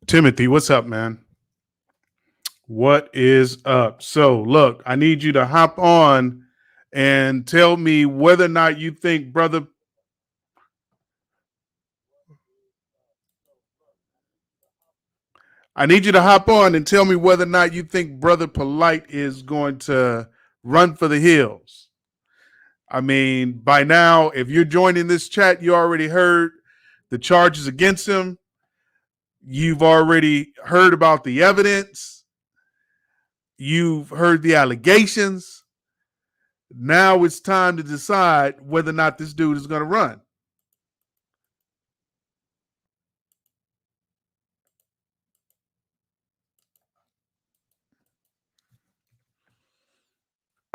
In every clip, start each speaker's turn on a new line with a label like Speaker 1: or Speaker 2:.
Speaker 1: Timothy, what's up, man? What is up? So, look, I need you to hop on and tell me whether or not you think I need you to hop on and tell me whether or not you think Brother Polight is going to run for the hills. I mean, by now, if you're joining this chat, you already heard the charges against him. You've already heard about the evidence. You've heard the allegations. Now it's time to decide whether or not this dude is going to run.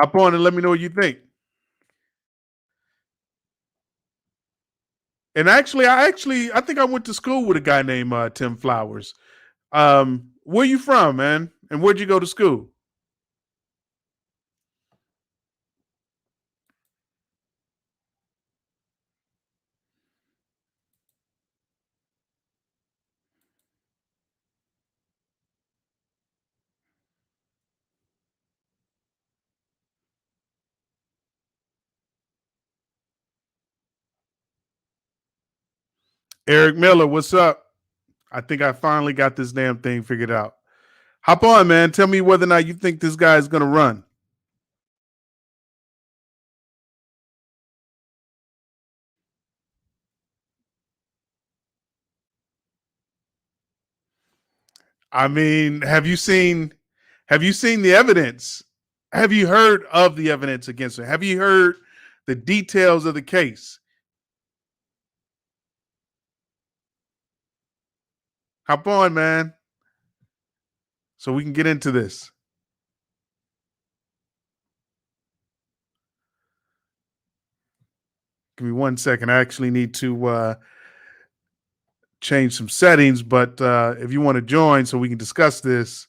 Speaker 1: Hop on and let me know what you think. And I think I went to school with a guy named Tim Flowers. Where you from, man? And where'd you go to school? Eric Miller, what's up? I think I finally got this damn thing figured out. Hop on, man. Tell me whether or not you think this guy is going to run. I mean, have you seen the evidence? Have you heard of the evidence against him? Have you heard the details of the case? Hop on, man, so we can get into this. Give me 1 second. I actually need to change some settings, but if you want to join so we can discuss this,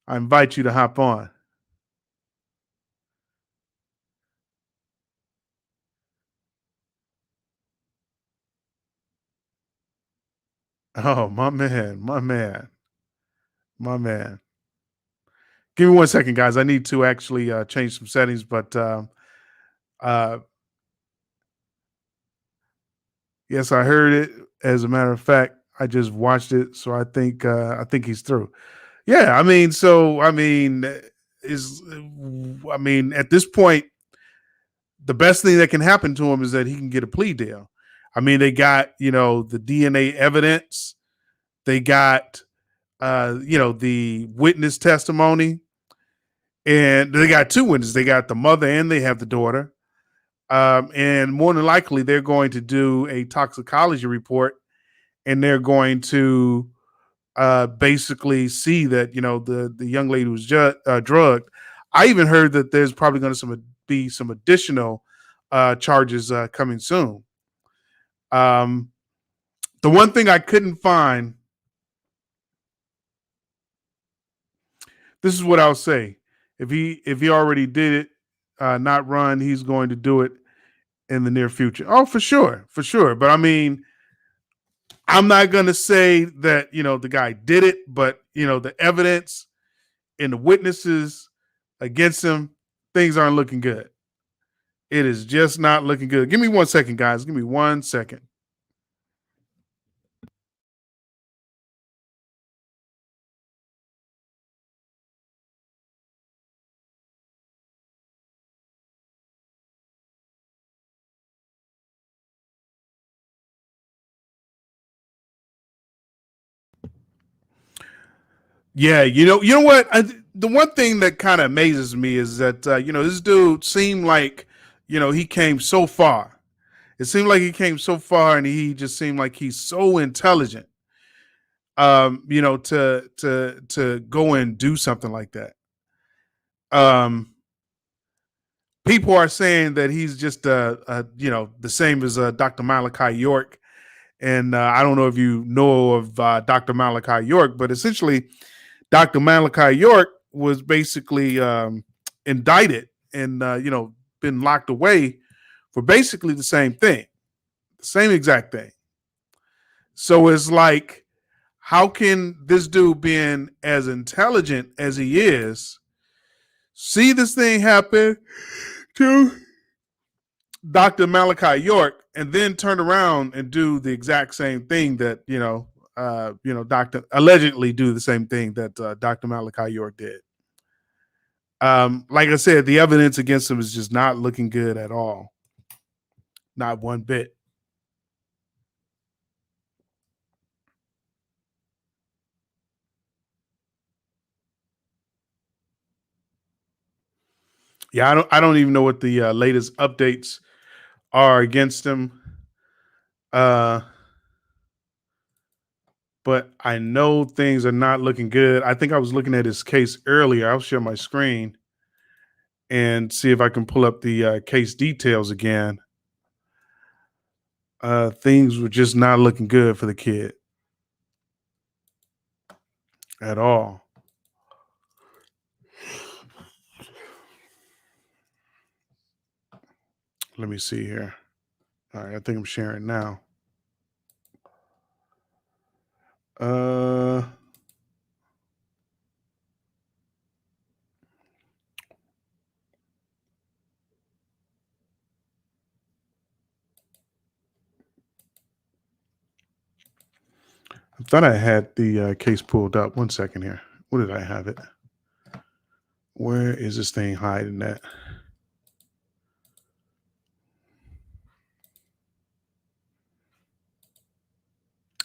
Speaker 1: I invite you to hop on. Oh, my man, my man, my man. Give me 1 second, guys. I need to actually change some settings, but uh, yes, I heard it. As a matter of fact, I just watched it, so I think he's through. Yeah, is I mean, at this point, the best thing that can happen to him is that he can get a plea deal. I mean, they got the DNA evidence, they got the witness testimony, and they got two witnesses. They got the mother and they have the daughter. And more than likely, they're going to do a toxicology report, and they're going to basically see that the young lady was drugged. I even heard that there's probably going to be some additional charges coming soon. Um, the one thing I couldn't find. This is what I'll say: if he already did it, not run, he's going to do it in the near future. Oh, for sure, for sure. But I mean, I'm not going to say that the guy did it, but the evidence and the witnesses against him, things aren't looking good. It is just not looking good. Give me 1 second, guys. Give me 1 second. Yeah, you know what? The one thing that kind of amazes me is that this dude seemed like he came so far. It seemed like he came so far, and he just seemed like he's so intelligent. To go and do something like that. Um, People are saying that he's just the same as Dr. Malachi York, and I don't know if you know of Dr. Malachi York, but essentially Dr. Malachi York was basically indicted and been locked away for basically the same exact thing. So it's like, how can this dude, being as intelligent as he is, see this thing happen to Dr. Malachi York and then turn around and do the exact same thing that, Dr. allegedly do the same thing that Dr. Malachi York did. Like I said, the evidence against him is just not looking good at all. Not one bit. Yeah, I don't even know what the latest updates are against him. But I know things are not looking good. I think I was looking at his case earlier. I'll share my screen and see if I can pull up the case details again. Things were just not looking good for the kid at all. Let me see here. All right, I think I'm sharing now. I thought I had the case pulled up. One second here. Where did I have it? Where is this thing hiding at?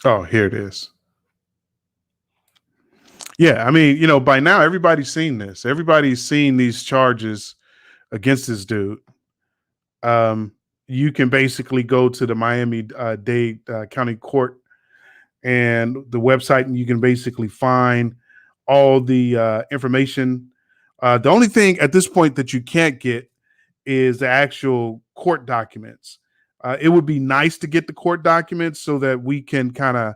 Speaker 1: Oh, here it is. Yeah, I mean, by now everybody's seen this. Everybody's seen these charges against this dude. You can basically go to the Miami-Dade County Court and the website, and you can basically find all the information. The only thing at this point that you can't get is the actual court documents. It would be nice to get the court documents so that we can kind of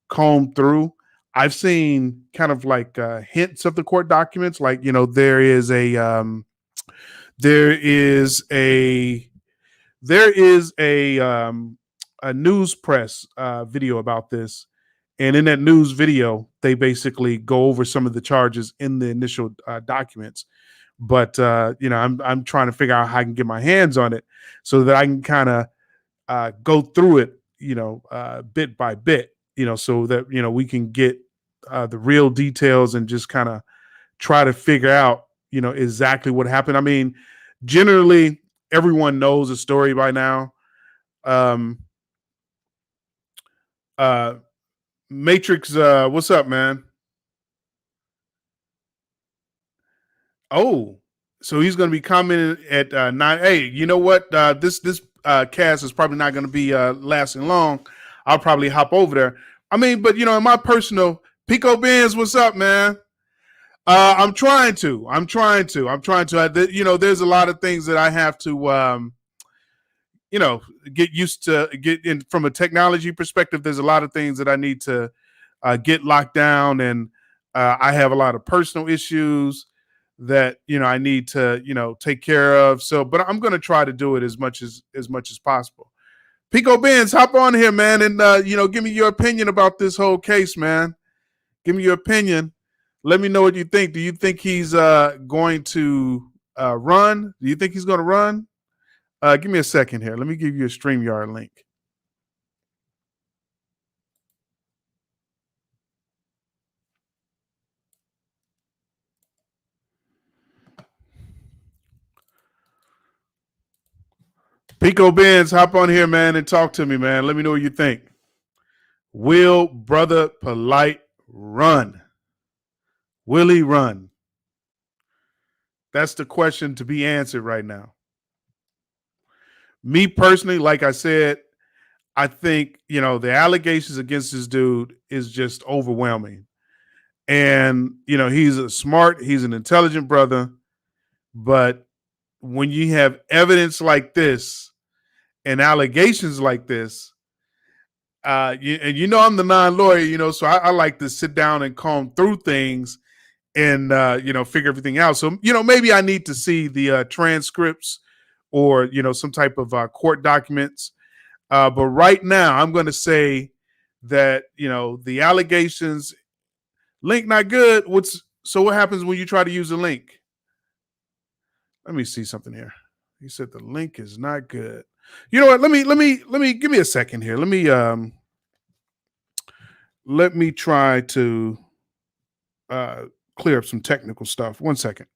Speaker 1: comb through. I've seen kind of like hints of the court documents, like there is a news press video about this, and in that news video, they basically go over some of the charges in the initial documents. But I'm trying to figure out how I can get my hands on it so that I can kind of go through it, bit by bit, so that we can get the real details and just kind of try to figure out, exactly what happened. I mean, generally, everyone knows the story by now. Matrix, what's up, man? Oh, so he's going to be commenting at 9. Hey, you know what? This cast is probably not going to be lasting long. I'll probably hop over there. I mean, but in my personal Pico Benz, what's up, man? I'm trying to. There's a lot of things that I have to, get used to. Get in from a technology perspective. There's a lot of things that I need to get locked down, and I have a lot of personal issues that I need to take care of. So, but I'm going to try to do it as much as possible. Pico Benz, hop on here, man, and give me your opinion about this whole case, man. Give me your opinion. Let me know what you think. Do you think he's going to run? Do you think he's going to run? Give me a second here. Let me give you a StreamYard link. Pico Benz, hop on here, man, and talk to me, man. Let me know what you think. Will Brother Polight run? Will he run? That's the question to be answered right now. Me personally, like I said, I think, the allegations against this dude is just overwhelming. And, he's an intelligent brother. But when you have evidence like this and allegations like this, I'm the non-lawyer, so I like to sit down and comb through things and, figure everything out. So, maybe I need to see the transcripts or, some type of court documents. But right now, I'm going to say that, the allegations, link not good. So what happens when you try to use a link? Let me see something here. He said the link is not good. You know what? Let me give me a second here. Let me try to clear up some technical stuff. 1 second.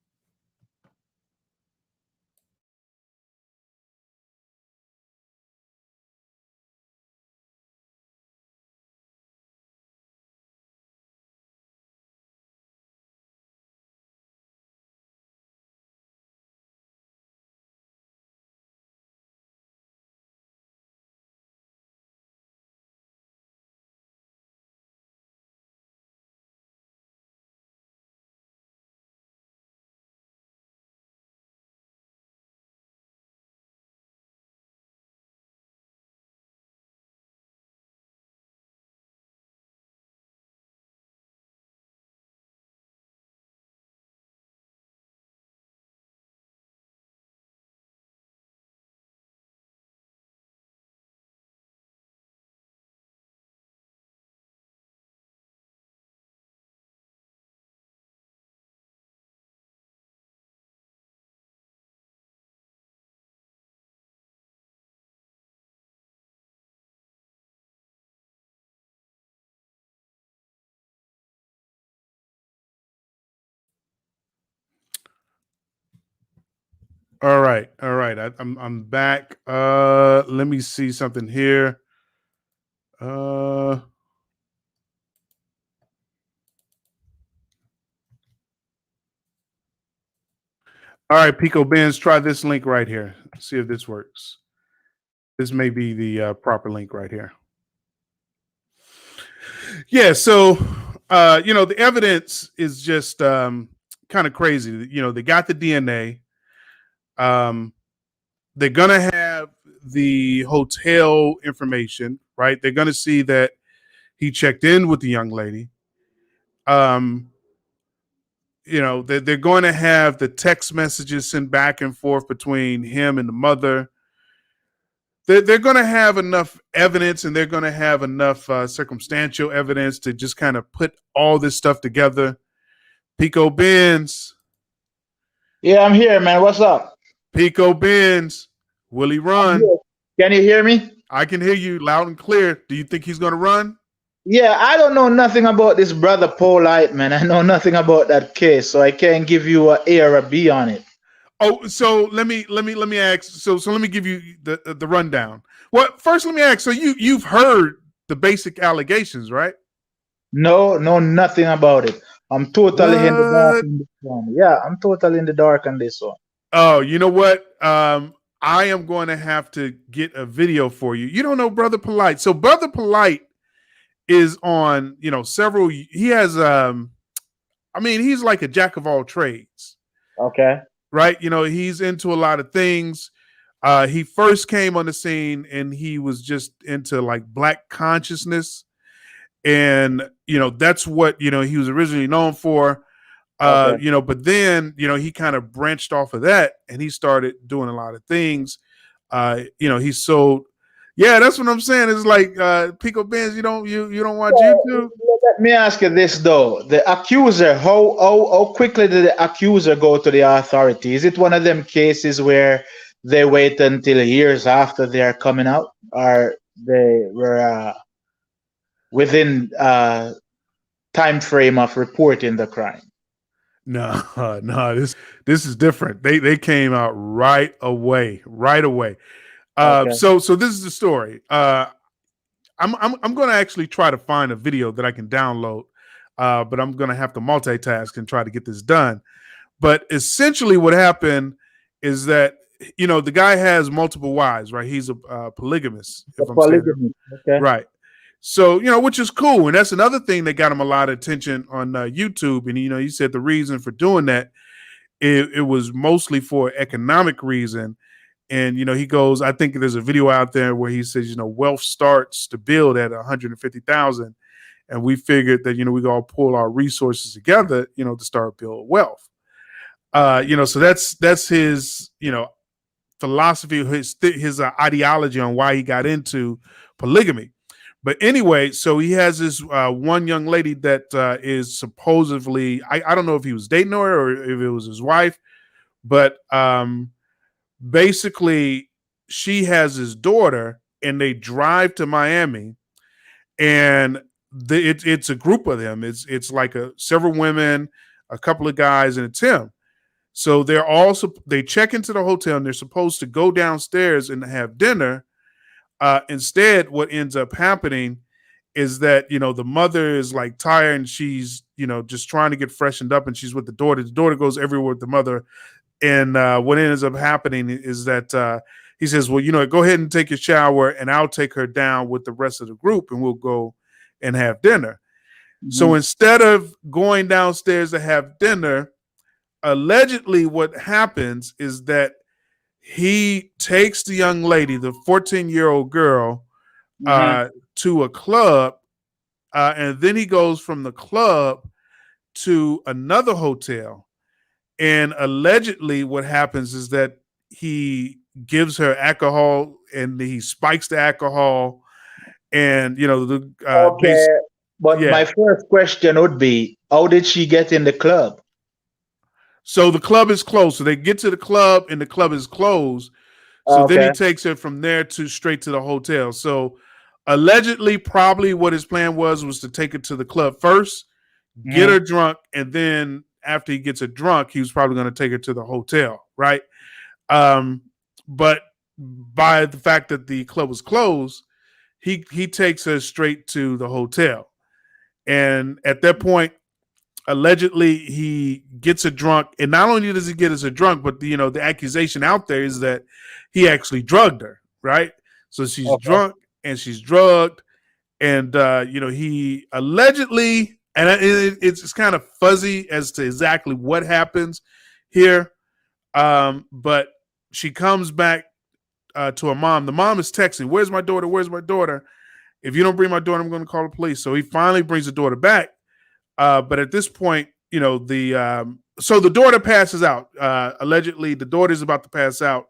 Speaker 1: All right. I'm back. Let me see something here. All right, Pico Benz, try this link right here. See if this works. This may be the proper link right here. Yeah. So, the evidence is just kind of crazy. They got the DNA. They're gonna have the hotel information, right? They're gonna see that he checked in with the young lady. They're going to have the text messages sent back and forth between him and the mother. They're going to have enough evidence, and they're going to have enough circumstantial evidence to just kind of put all this stuff together. Pico Benz.
Speaker 2: Yeah, I'm here, man. What's up?
Speaker 1: Pico Benz. Will he run?
Speaker 2: Can you hear me?
Speaker 1: I can hear you loud and clear. Do you think he's going to run?
Speaker 2: Yeah, I don't know nothing about this Brother Polight, man. I know nothing about that case, so I can't give you an A or a B on it.
Speaker 1: Oh, so let me ask. So let me give you the rundown. Well, first let me ask. So you've heard the basic allegations, right?
Speaker 2: No, nothing about it. I'm totally in the dark on this one. Yeah, I'm totally in the dark on this one.
Speaker 1: Oh, you know what? I am going to have to get a video for you. You don't know Brother Polight. So Brother Polight is on, several. He has, he's like a jack of all trades.
Speaker 2: Okay.
Speaker 1: Right. He's into a lot of things. He first came on the scene and he was just into like black consciousness. And, that's what, he was originally known for.
Speaker 2: Okay.
Speaker 1: But then, he kind of branched off of that and he started doing a lot of things. He sold. Yeah, that's what I'm saying. It's like Pico Benz, you don't watch YouTube.
Speaker 2: Let me ask you this though. The accuser, how quickly did the accuser go to the authority? Is it one of them cases where they wait until years after they are coming out, or they were within time frame of reporting the crime?
Speaker 1: No, this is different. They came out right away. Okay. So this is the story. I'm going to actually try to find a video that I can download, but I'm going to have to multitask and try to get this done. But essentially, what happened is that the guy has multiple wives, right? He's a polygamist.
Speaker 2: Polygamist, okay.
Speaker 1: Right. So, which is cool. And that's another thing that got him a lot of attention on YouTube. And, he said the reason for doing that, it was mostly for economic reason. And, he goes, I think there's a video out there where he says, wealth starts to build at 150,000. And we figured that, we all pull our resources together, to start build wealth. So that's his, philosophy, his ideology on why he got into polygamy. But anyway, so he has this one young lady that is supposedly, I don't know if he was dating her or if it was his wife, but basically she has his daughter and they drive to Miami, and it's a group of them. It's like several women, a couple of guys, and it's him. So they check into the hotel and they're supposed to go downstairs and have dinner. Instead, what ends up happening is that the mother is like tired and she's just trying to get freshened up, and she's with the daughter. The daughter goes everywhere with the mother, and what ends up happening is that he says, "Well, go ahead and take your shower, and I'll take her down with the rest of the group, and we'll go and have dinner." So instead of going downstairs to have dinner, allegedly what happens is that he takes the young lady, the 14-year-old girl, to a club, and then he goes from the club to another hotel. And allegedly what happens is that he gives her alcohol and he spikes the alcohol, and
Speaker 2: Okay, but my first question would be, how did she get in the club?
Speaker 1: So the club is closed. So they get to the club and the club is closed. So then he takes her from there to straight to the hotel. So allegedly, probably what his plan was to take her to the club first, get her drunk, and then after he gets her drunk, he was probably going to take her to the hotel, right? But by the fact that the club was closed, he takes her straight to the hotel. And at that point, allegedly, he gets her drunk. And not only does he get her drunk, but the accusation out there is that he actually drugged her, right? So she's drunk and she's drugged. And, he allegedly, and it's kind of fuzzy as to exactly what happens here. But she comes back to her mom. The mom is texting, "Where's my daughter? Where's my daughter? If you don't bring my daughter, I'm going to call the police." So he finally brings the daughter back. But at this point, so the daughter passes out. Allegedly, the daughter's about to pass out,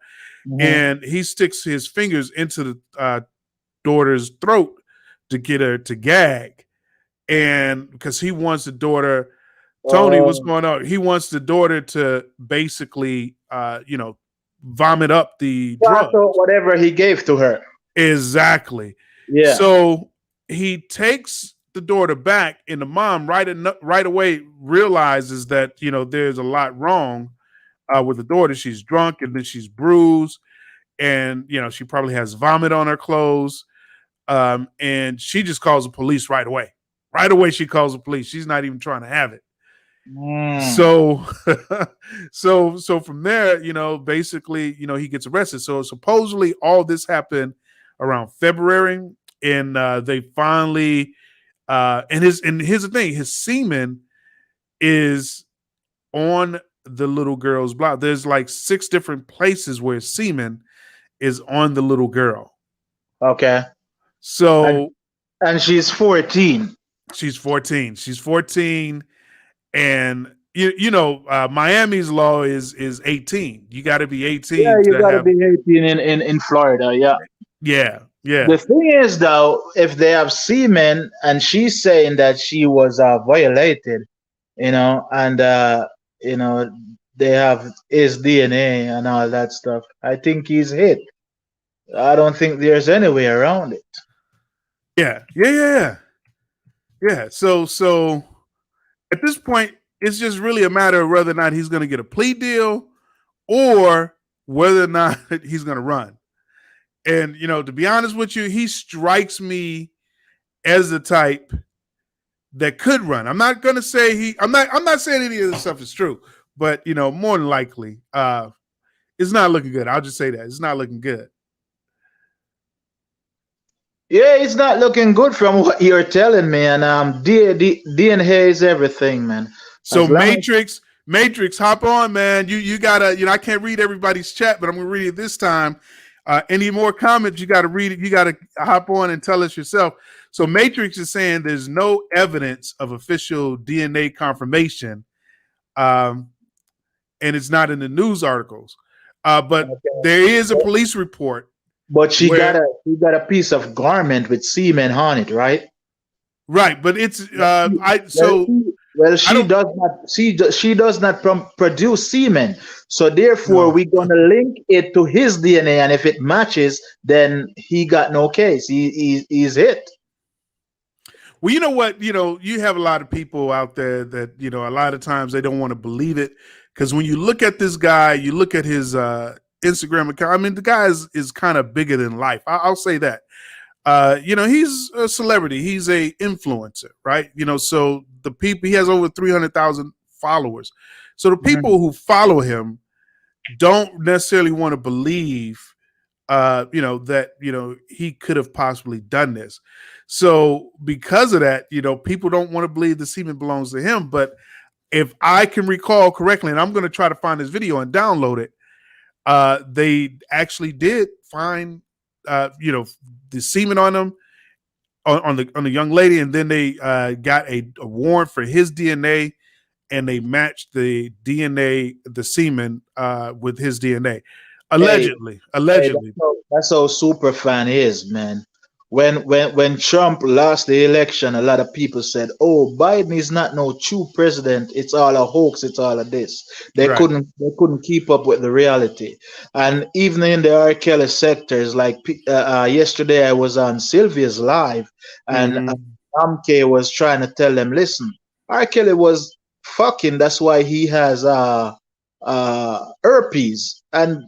Speaker 1: and he sticks his fingers into the daughter's throat to get her to gag. And because he wants the daughter, Tony, what's going on? He wants the daughter to basically, vomit up the drugs.
Speaker 2: Whatever he gave to her.
Speaker 1: Exactly. Yeah. So he takes the daughter back, and the mom right away realizes that there's a lot wrong with the daughter. She's drunk, and then she's bruised, and she probably has vomit on her clothes, and she just calls the police right away. Right away, she calls the police. She's not even trying to have it. So, so from there, basically, he gets arrested. So supposedly all this happened around February, and they finally. And here's the thing: his semen is on the little girl's blouse. There's like 6 different places where his semen is on the little girl.
Speaker 2: Okay.
Speaker 1: So,
Speaker 2: and she's 14.
Speaker 1: She's 14. She's 14, and Miami's law is 18. You got to be 18.
Speaker 2: Yeah, you got to be 18 in Florida. Yeah.
Speaker 1: Yeah. Yeah.
Speaker 2: The thing is, though, if they have semen and she's saying that she was violated, and they have his DNA and all that stuff, I think he's hit. I don't think there's any way around it.
Speaker 1: Yeah. So at this point, it's just really a matter of whether or not he's going to get a plea deal or whether or not he's going to run. And, to be honest with you, he strikes me as the type that could run. I'm not going to say I'm not saying any of this stuff is true, but, more than likely, it's not looking good. I'll just say that. It's not looking good.
Speaker 2: Yeah, it's not looking good from what you're telling me. And DNA is everything, man.
Speaker 1: So Matrix, hop on, man. You gotta, I can't read everybody's chat, but I'm gonna read it this time. Any more comments, you got to read it. You got to hop on and tell us yourself. So Matrix is saying there's no evidence of official DNA confirmation, and it's not in the news articles. But there is a police report
Speaker 2: But
Speaker 1: where
Speaker 2: she got a piece of garment with semen on it, right?
Speaker 1: right, but it's I
Speaker 2: Well,
Speaker 1: so I
Speaker 2: she
Speaker 1: don't
Speaker 2: does not. She does not produce semen. So therefore,
Speaker 1: know.
Speaker 2: we're gonna link it to his DNA, and if it matches, then he got no case. He's hit.
Speaker 1: Well, you know what? You have a lot of people out there that, a lot of times they don't want to believe it. Because when you look at this guy, you look at his Instagram account. I mean, the guy is kind of bigger than life. I'll say that. He's a celebrity. He's a influencer, right? So the people, he has over 300,000 followers. So the
Speaker 2: Mhm.
Speaker 1: people who follow him don't necessarily want to believe that he could have possibly done this. So because of that, people don't want to believe the semen belongs to him. But if I can recall correctly, and I'm going to try to find this video and download it, they actually did find the semen on him, on the young lady, and then they got a warrant for his DNA, and they matched the DNA, the semen, with his DNA.
Speaker 2: Hey,
Speaker 1: Allegedly,
Speaker 2: Hey,
Speaker 1: allegedly.
Speaker 2: that's how super fan is, man. When Trump lost the election, a lot of people said, "Oh, Biden is not no true president. It's all a hoax. It's all of this."
Speaker 1: Right.
Speaker 2: They couldn't keep up with the reality. And even in the R. Kelly sectors, like yesterday, I was on Sylvia's live, and
Speaker 1: Mm-hmm.
Speaker 2: MK was trying to tell them, "Listen, R. Kelly was fucking. That's why he has herpes." And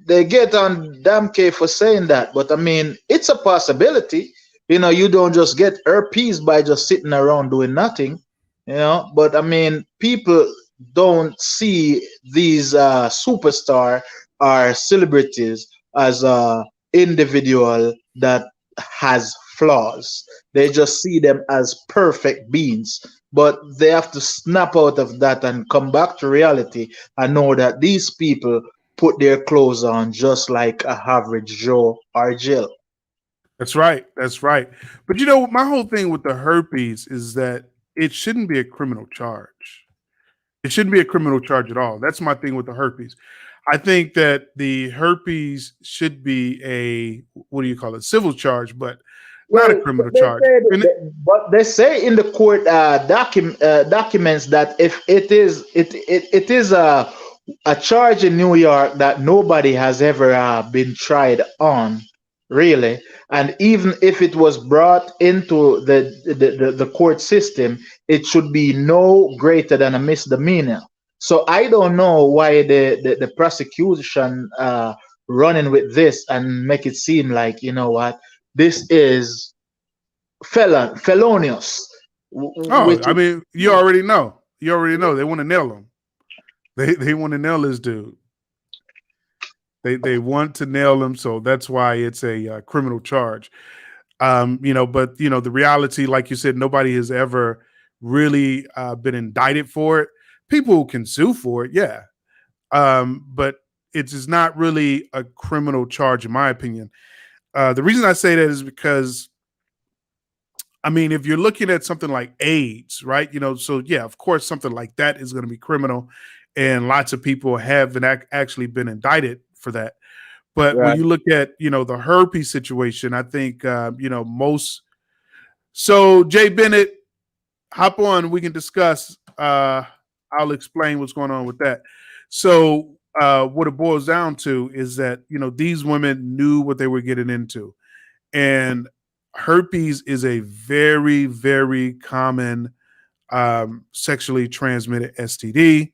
Speaker 2: they get on damn K for saying that, but I mean, it's a possibility. You don't just get herpes by just sitting around doing nothing. But I mean, people don't see these superstar or celebrities as a individual that has flaws. They just see them as perfect beings. But they have to snap out of that and come back to reality and know that these people put their clothes on just like a average Joe or Jill.
Speaker 1: That's right. That's right. But my whole thing with the herpes is that it shouldn't be a criminal charge. It shouldn't be a criminal charge at all. That's my thing with the herpes. I think that the herpes should be a, what do you call it, civil charge, but not a
Speaker 2: Well,
Speaker 1: criminal charge. And
Speaker 2: but they say in the court documents that if it is a charge in New York that nobody has ever been tried on, really. And even if it was brought into the court system, it should be no greater than a misdemeanor. So I don't know why the prosecution running with this and make it seem like, what, this is felonious,
Speaker 1: oh,
Speaker 2: which
Speaker 1: I mean, you already know. You already know. They want to nail him. They want to nail this dude. They want to nail him, so that's why it's a criminal charge. But the reality, like you said, nobody has ever really been indicted for it. People can sue for it, yeah, but it is not really a criminal charge, in my opinion. The reason I say that is because, I mean, if you're looking at something like AIDS, right? So yeah, of course, something like that is going to be criminal, and lots of people have been actually been indicted for that. But when
Speaker 2: right.
Speaker 1: you look at the herpes situation, I think most. So Jay Bennett, hop on. We can discuss. I'll explain what's going on with that. So what it boils down to is that these women knew what they were getting into, and herpes is a very, very common sexually transmitted STD.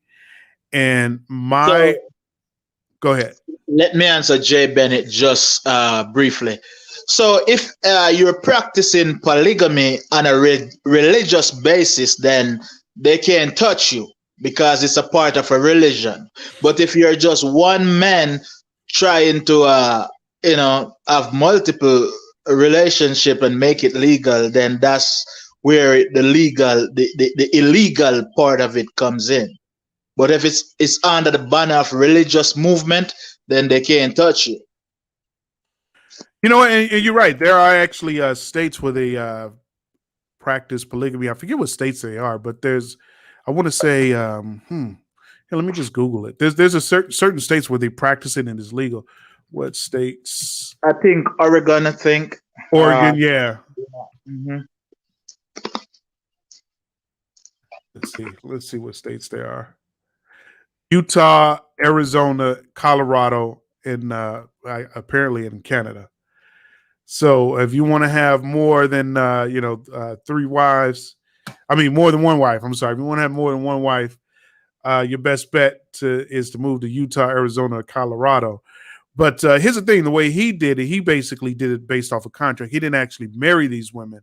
Speaker 1: And
Speaker 2: So
Speaker 1: go ahead.
Speaker 2: let me answer Jay Bennett just briefly. So if you're practicing polygamy on a religious basis, then they can't touch you because it's a part of a religion. But if you're just one man trying to, have multiple relationship and make it legal, then that's where the illegal part of it comes in. But if it's under the banner of religious movement, then they can't touch you.
Speaker 1: And you're right. There are actually states where they practice polygamy. I forget what states they are, but I want to say, here, let me just Google it. There's a certain states where they practice it and it's legal. What states?
Speaker 2: I think Oregon. I think.
Speaker 1: Oregon, yeah.
Speaker 2: Mhm.
Speaker 1: Let's see. Let's see what states there are. Utah, Arizona, Colorado, and apparently in Canada. So if you want to have more than three wives, I mean more than one wife. I'm sorry. If you want to have more than one wife, your best bet is to move to Utah, Arizona, or Colorado. But here's the thing: the way he did it, he basically did it based off a contract. He didn't actually marry these women.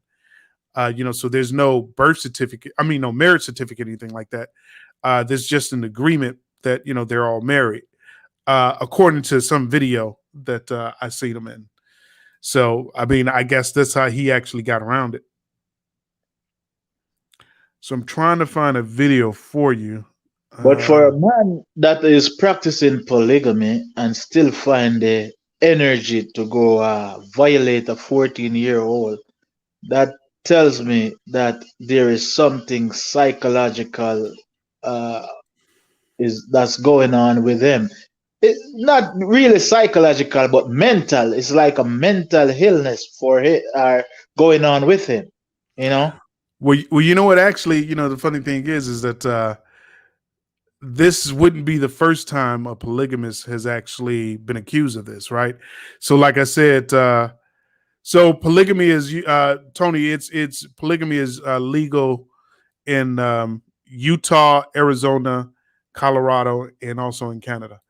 Speaker 1: So there's no birth certificate. I mean, no marriage certificate, anything like that. There's just an agreement that they're all married, according to some video that I seen them in. So I mean, I guess that's how he actually got around it. So I'm trying to find a video for you.
Speaker 2: But for a man that is practicing polygamy and still find the energy to go violate a 14-year-old, that tells me that there is something psychological uh, is that's going on with him. It's not really psychological, but mental. It's like a mental illness for it going on with him. You know.
Speaker 1: Well, you know what? Actually, the funny thing is that this wouldn't be the first time a polygamist has actually been accused of this, right? So, like I said, so polygamy is Tony. It's polygamy is legal in Utah, Arizona, Colorado, and also in Canada.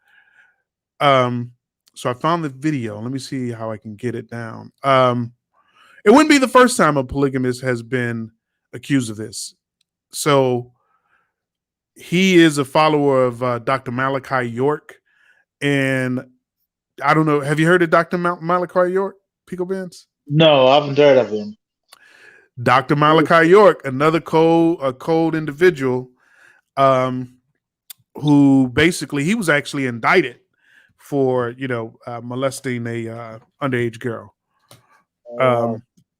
Speaker 1: So I found the video. Let me see how I can get it down. It wouldn't be the first time a polygamist has been accused of this. So he is a follower of Dr. Malachi York, and I don't know. Have you heard of Dr. Malachi York, Pico Benz?
Speaker 2: No, I haven't heard of him.
Speaker 1: Dr. Malachi York, another cold individual, who basically he was actually indicted for molesting a underage girl.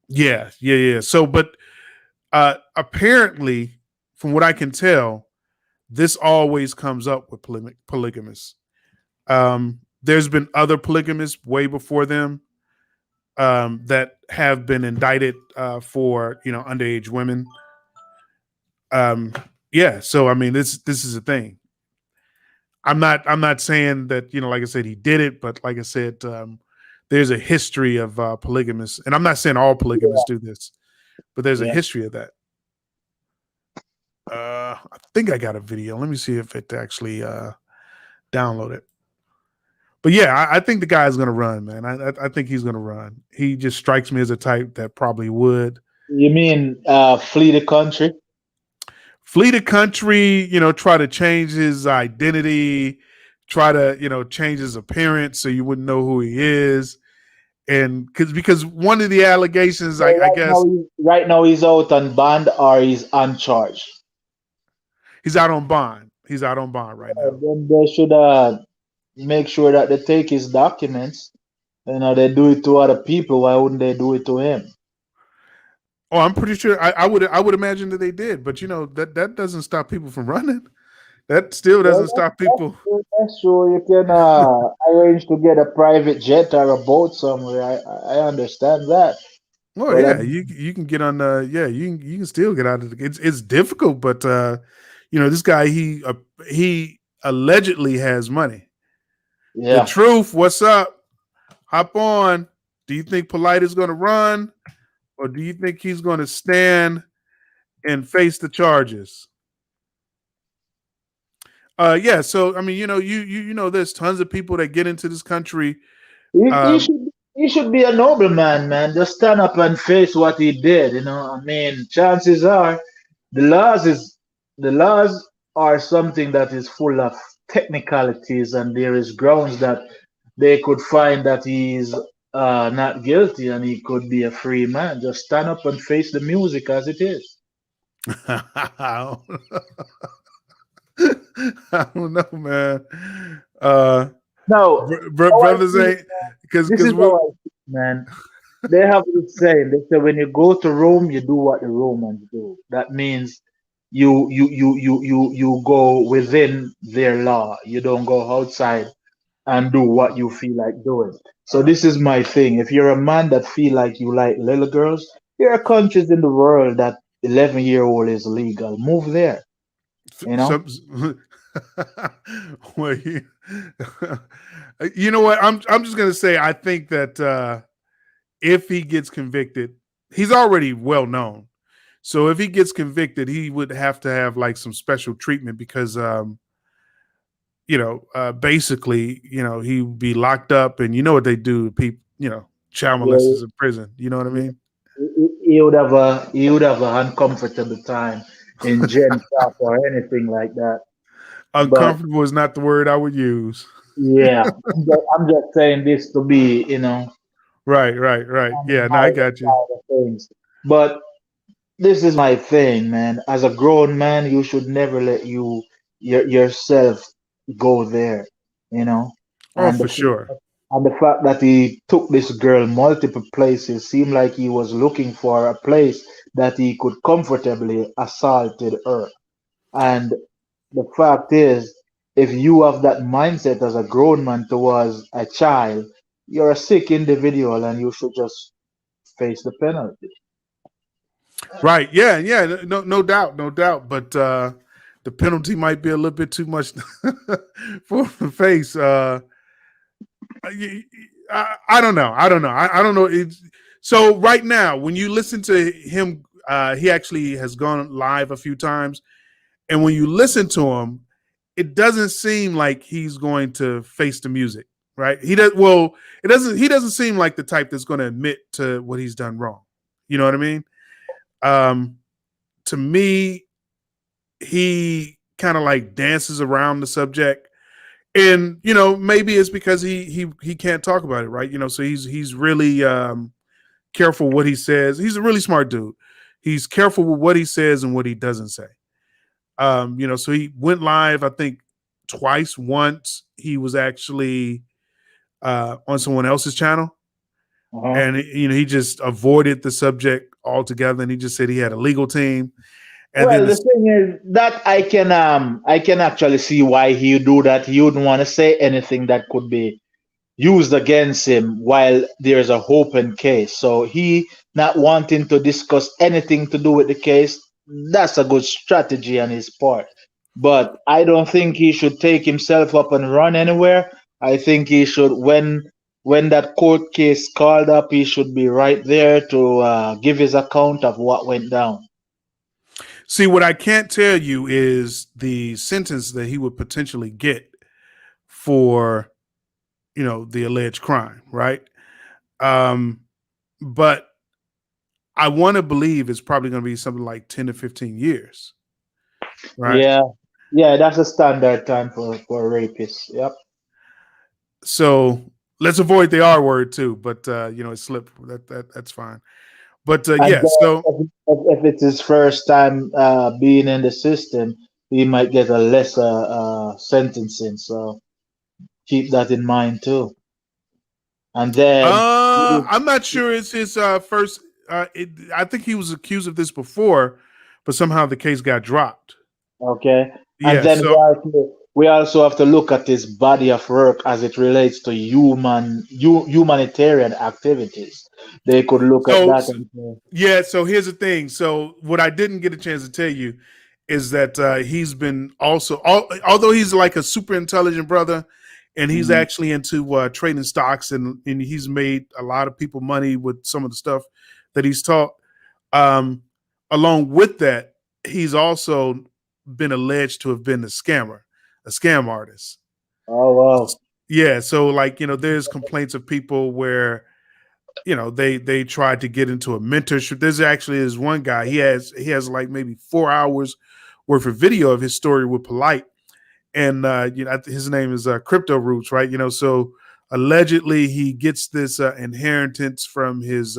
Speaker 1: Yeah. So, but apparently, from what I can tell, this always comes up with polygamists. There's been other polygamists way before them that have been indicted for underage women. Yeah, so I mean this is a thing. I'm not saying that like I said he did it, but like I said, there's a history of polygamists, and I'm not saying all polygamists do this, but there's a history of that. I think I got a video. Let me see if it actually download it. But yeah, I think the guy's going to run, man. I think he's going to run. He just strikes me as a type that probably would.
Speaker 2: You mean flee the country?
Speaker 1: Flee the country, try to change his identity, try to, change his appearance so you wouldn't know who he is. And because one of the allegations,
Speaker 2: So
Speaker 1: I guess.
Speaker 2: Right now he's out on bond or he's uncharged?
Speaker 1: He's out on bond. He's out on bond right now.
Speaker 2: Then they should make sure that they take his documents. They do it to other people. Why wouldn't they do it to him?
Speaker 1: Oh, I'm pretty sure I would imagine that they did, but that doesn't stop people from running. That still doesn't stop people.
Speaker 2: That's true. You can arrange to get a private jet or a boat somewhere. I understand that.
Speaker 1: Well, yeah, you can get on you can still get out of it. It's difficult, but this guy he allegedly has money.
Speaker 2: Yeah.
Speaker 1: The truth, what's up? Hop on. Do you think Polight is going to run, or do you think he's going to stand and face the charges? Yeah. So I mean, there's tons of people that get into this country.
Speaker 2: He should be a nobleman, man. Just stand up and face what he did. I mean, chances are the laws are something that is full of technicalities, and there is grounds that they could find that he's not guilty and he could be a free man. Just stand up and face the music as it is.
Speaker 1: I don't know, man.
Speaker 2: No,
Speaker 1: brothers ain't because
Speaker 2: man. They have this saying. They say when you go to Rome, you do what the Romans do. That means you go within their law. You don't go outside and do what you feel like doing. So this is my thing. If you're a man that feel like you like little girls, there are countries in the world that 11-year-old is legal. Move there, you know?
Speaker 1: Some, well, you know what? I'm just gonna say I think that if he gets convicted, he's already well known. So if he gets convicted, he would have to have like some special treatment because basically, he would be locked up, and you know what they do to people, child
Speaker 2: Yeah,
Speaker 1: molesters in prison. You know what I
Speaker 2: yeah.
Speaker 1: mean?
Speaker 2: He would have a uncomfortable time in gen shop or anything like that. But
Speaker 1: Uncomfortable is not the word I would use.
Speaker 2: yeah, I'm just saying this to be,
Speaker 1: Right, right, right.
Speaker 2: on the
Speaker 1: Yeah, no, I
Speaker 2: milder
Speaker 1: got you.
Speaker 2: side of things. But this is my thing, man. As a grown man, you should never let yourself go there, you know.
Speaker 1: Oh,
Speaker 2: And
Speaker 1: for sure.
Speaker 2: the fact that he took this girl multiple places seemed like he was looking for a place that he could comfortably assaulted her. And the fact is, if you have that mindset as a grown man towards a child, you're a sick individual and you should just face the penalty.
Speaker 1: Right. Yeah, yeah. No doubt, no doubt. But the penalty might be a little bit too much for the face. I don't know. I don't know. I don't know. So right now, when you listen to him, he actually has gone live a few times, and when you listen to him, it doesn't seem like he's going to face the music, right? He does. Well, it doesn't. He doesn't seem like the type that's going to admit to what he's done wrong. You know what I mean? Um, to me, he kind of like dances around the subject, and maybe it's because he can't talk about it, right? So he's really careful what he says. He's a really smart dude. He's careful with what he says and what he doesn't say. So he went live, I think, twice. Once he was actually on someone else's channel,
Speaker 2: Uh-huh.
Speaker 1: and he just avoided the subject altogether, and he just said he had a legal team. And then
Speaker 2: Well, the thing is that I can actually see why he would do that. He wouldn't want to say anything that could be used against him while there's a open case. So he not wanting to discuss anything to do with the case, that's a good strategy on his part. But I don't think he should take himself up and run anywhere. I think he should when that court case called up, he should be right there to give his account of what went down.
Speaker 1: see, what I can't tell you is the sentence that he would potentially get for the alleged crime, right? Um, but I want to believe it's probably going to be something like 10 to 15 years, right?
Speaker 2: Yeah, yeah, that's a standard time for rapists. Yep.
Speaker 1: So let's avoid the R word too, but it slipped. That's fine. But
Speaker 2: And
Speaker 1: yeah, so
Speaker 2: if it's his first time being in the system, he might get a lesser sentencing. So keep that in mind too. And then,
Speaker 1: I'm not sure it's his first. I think he was accused of this before, but somehow the case got dropped.
Speaker 2: okay, and
Speaker 1: Yeah.
Speaker 2: then
Speaker 1: So
Speaker 2: we also have to look at his body of work as it relates to humanitarian activities. They could look at
Speaker 1: so
Speaker 2: that and say,
Speaker 1: yeah. So here's the thing. So what I didn't get a chance to tell you is that he's been also, although he's like a super intelligent brother, and he's
Speaker 2: "Mm,
Speaker 1: actually into trading stocks, and he's made a lot of people money with some of the stuff that he's taught. Um, Along with that, he's also been alleged to have been a scammer, a scam artist.
Speaker 2: oh wow,
Speaker 1: Yeah, so like there's complaints of people where they tried to get into a mentorship. There's actually is one guy. He has like maybe 4 hours worth of video of his story with Polight, and his name is Crypto Roots, right? So allegedly he gets this inheritance from his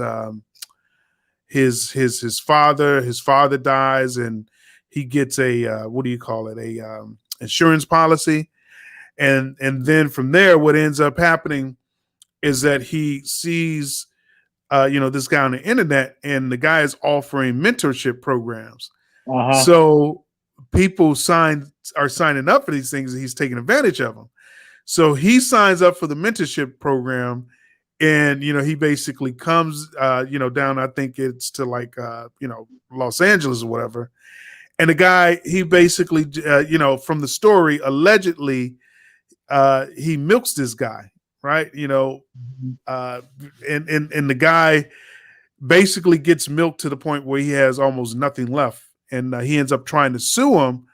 Speaker 1: father. His father dies, and he gets a what do you call it, a insurance policy, and then from there what ends up happening is that he sees this guy on the internet, and the guy is offering mentorship programs.
Speaker 2: uh huh,
Speaker 1: So people are signing up for these things, and he's taking advantage of them. So he signs up for the mentorship program, and he basically comes down, I think it's to like Los Angeles or whatever. And the guy, he basically from the story, allegedly he milks this guy, right? And the guy basically gets milked to the point where he has almost nothing left, and he ends up trying to sue him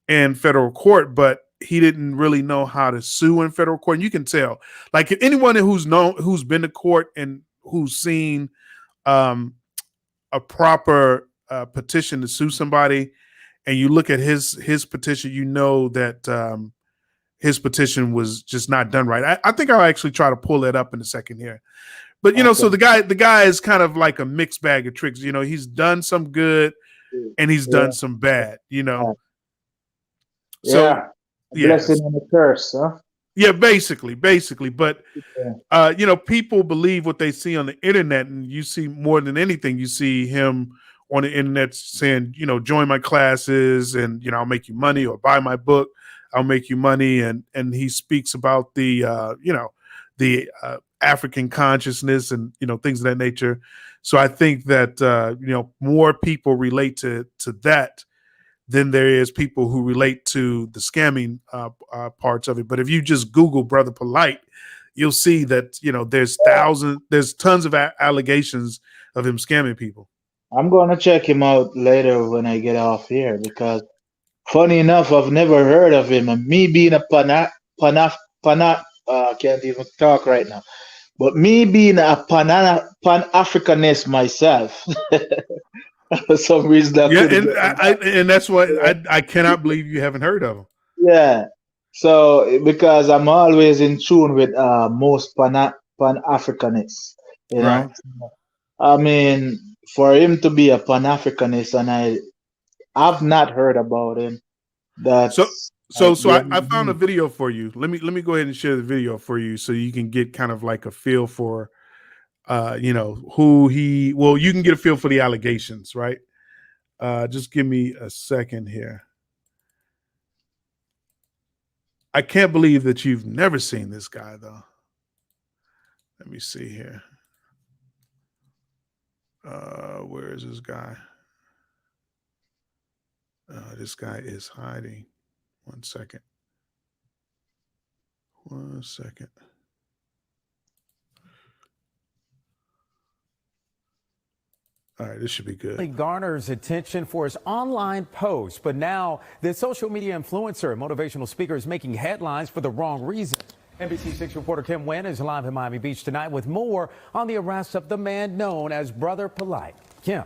Speaker 1: in federal court, but he didn't really know how to sue in federal court. And you can tell, like, anyone who's been to court and who's seen a proper petition to sue somebody, and you look at his petition, that his petition was just not done right. I think I'll actually try to pull that up in a second here. But
Speaker 2: Okay.
Speaker 1: so the guy is kind of like a mixed bag of tricks. He's done some good and he's done some bad. So
Speaker 2: Yeah. Blessing and a curse, huh?
Speaker 1: Yeah, basically. But people believe what they see on the internet, and you see more than anything, you see him on the internet saying, join my classes, and I'll make you money, or buy my book, I'll make you money, and he speaks about the the African consciousness and things of that nature. So I think that more people relate to that than there is people who relate to the scamming parts of it. But if you just Google Brother Polight, you'll see that there's tons of allegations of him scamming people.
Speaker 2: I'm gonna check him out later when I get off here, because funny enough, I've never heard of him. And me being a can't even talk right now. But me being a Pan-Africanist myself, for some reason,
Speaker 1: and that's why I cannot believe you haven't heard of him.
Speaker 2: Yeah. So because I'm always in tune with most Pan-Africanists,
Speaker 1: Right.
Speaker 2: I mean, for him to be a Pan-Africanist, and I've not heard about him.
Speaker 1: So I found a video for you. Let me go ahead and share the video for you, so you can get kind of like a feel for who he. Well, you can get a feel for the allegations, right? Just give me a second here. I can't believe that you've never seen this guy, though. Let me see here. Where is this guy? This guy is hiding. 1 second. 1 second. All right, this should be good.
Speaker 3: He garners attention for his online posts, but now the social media influencer and motivational speaker is making headlines for the wrong reason. NBC6 reporter Kim Nguyen is live in Miami Beach tonight with more on the arrest of the man known as Brother Polight. Kim.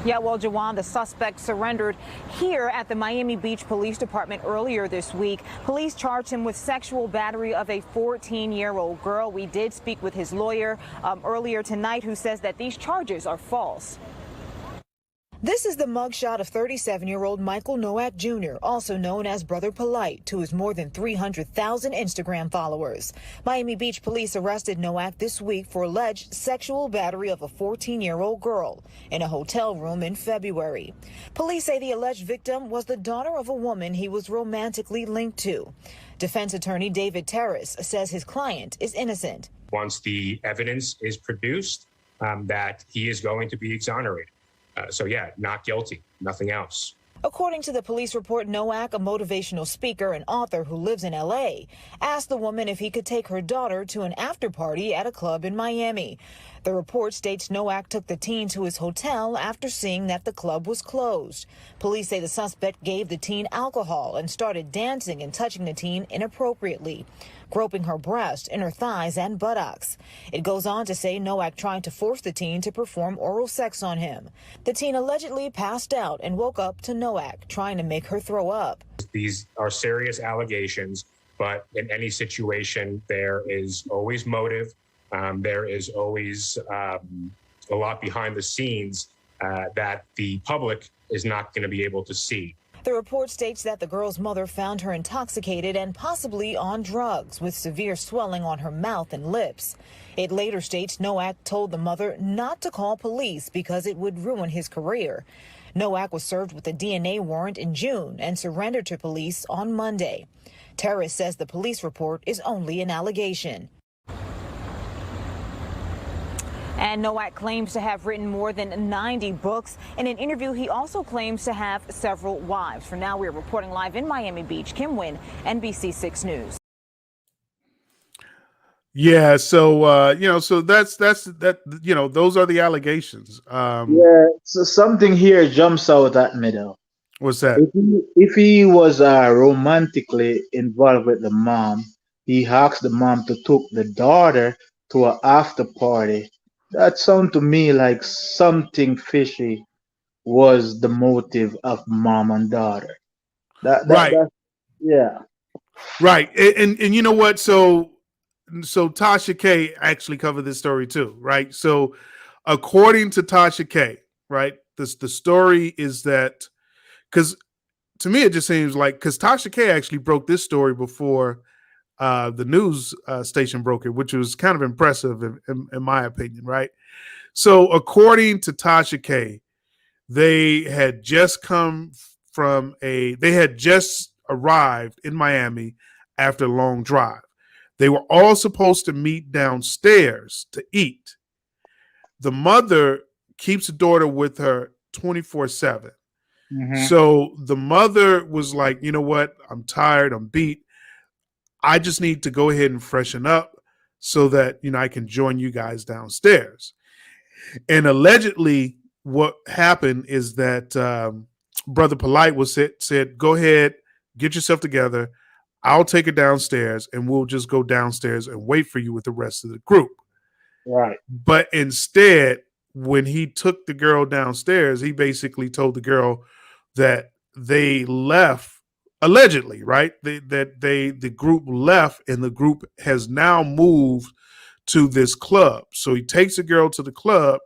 Speaker 4: Yeah, well, Jawan, the suspect surrendered here at the Miami Beach Police Department earlier this week. Police charged him with sexual battery of a 14-year-old girl. We did speak with his lawyer earlier tonight, who says that these charges are false.
Speaker 5: This is the mugshot of 37-year-old Michael Nowak Jr., also known as Brother Polight, to his more than 300,000 Instagram followers. Miami Beach police arrested Nowak this week for alleged sexual battery of a 14-year-old girl in a hotel room in February. Police say the alleged victim was the daughter of a woman he was romantically linked to. Defense attorney David Terrace says his client is innocent.
Speaker 6: Once the evidence is produced, that he is going to be exonerated. So yeah, not guilty, nothing else.
Speaker 5: According to the police report, Nowak, a motivational speaker and author who lives in L.A., asked the woman if he could take her daughter to an after party at a club in Miami. The report states Nowak took the teen to his hotel after seeing that the club was closed. Police say the suspect gave the teen alcohol and started dancing and touching the teen inappropriately, groping her breast, inner thighs, and buttocks. It goes on to say Nowak tried to force the teen to perform oral sex on him. The teen allegedly passed out and woke up to Nowak trying to make her throw up.
Speaker 6: These are serious allegations, but in any situation, there is always motive. There is always a lot behind the scenes that the public is not going to be able to see.
Speaker 5: The report states that the girl's mother found her intoxicated and possibly on drugs, with severe swelling on her mouth and lips. It later states Nowak told the mother not to call police because it would ruin his career. Nowak was served with a DNA warrant in June and surrendered to police on Monday. Terrace says the police report is only an allegation.
Speaker 4: And Nowak claims to have written more than 90 books. In an interview, he also claims to have several wives. For now, we are reporting live in Miami Beach. Kim Wynn, NBC6 News.
Speaker 1: Yeah, so so that's that. Those are the allegations.
Speaker 2: So something here jumps out at me though.
Speaker 1: What's that?
Speaker 2: If he was romantically involved with the mom, he asked the mom to took the daughter to an after party. That sounds to me like something fishy was the motive of mom and daughter.
Speaker 1: Right.
Speaker 2: Yeah.
Speaker 1: Right. And you know what? So Tasha K actually covered this story too, right? So according to Tasha K, right, the story is that, because to me it just seems like, because Tasha K actually broke this story before the news station broke it, which was kind of impressive in my opinion, right? So according to Tasha K, they had just arrived in Miami after a long drive. They were all supposed to meet downstairs to eat. The mother keeps the daughter with her 24/7. So the mother was like, you know what? I'm tired. I'm beat. I just need to go ahead and freshen up so that, I can join you guys downstairs. And allegedly what happened is that Brother Polight said, go ahead, get yourself together. I'll take her downstairs and we'll just go downstairs and wait for you with the rest of the group.
Speaker 2: Right.
Speaker 1: But instead, when he took the girl downstairs, he basically told the girl that they left, allegedly, right? The group left and the group has now moved to this club. So he takes the girl to the club,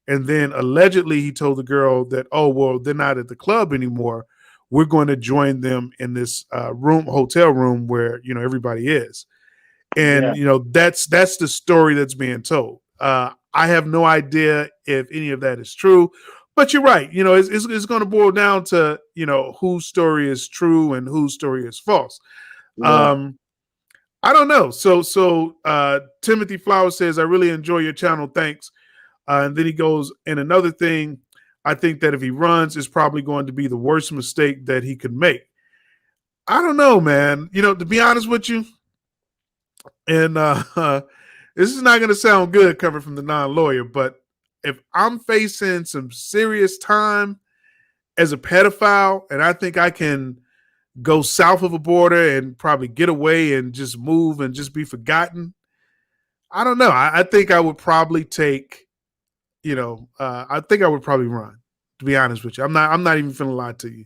Speaker 1: and then allegedly he told the girl that, oh, well, they're not at the club anymore. We're going to join them in this hotel room where, everybody is. And, that's the story that's being told. I have no idea if any of that is true, but you're right. It's going to boil down to, whose story is true and whose story is false. Yeah. I don't know. So Timothy Flowers says, I really enjoy your channel. Thanks. And then he goes, and another thing, I think that if he runs, it's probably going to be the worst mistake that he could make. I don't know, man. To be honest with you, and this is not going to sound good coming from the non-lawyer, but if I'm facing some serious time as a pedophile, and I think I can go south of a border and probably get away and just move and just be forgotten, I don't know. I think I would probably take, I think I would probably run, to be honest with you. I'm not even finna lie to you.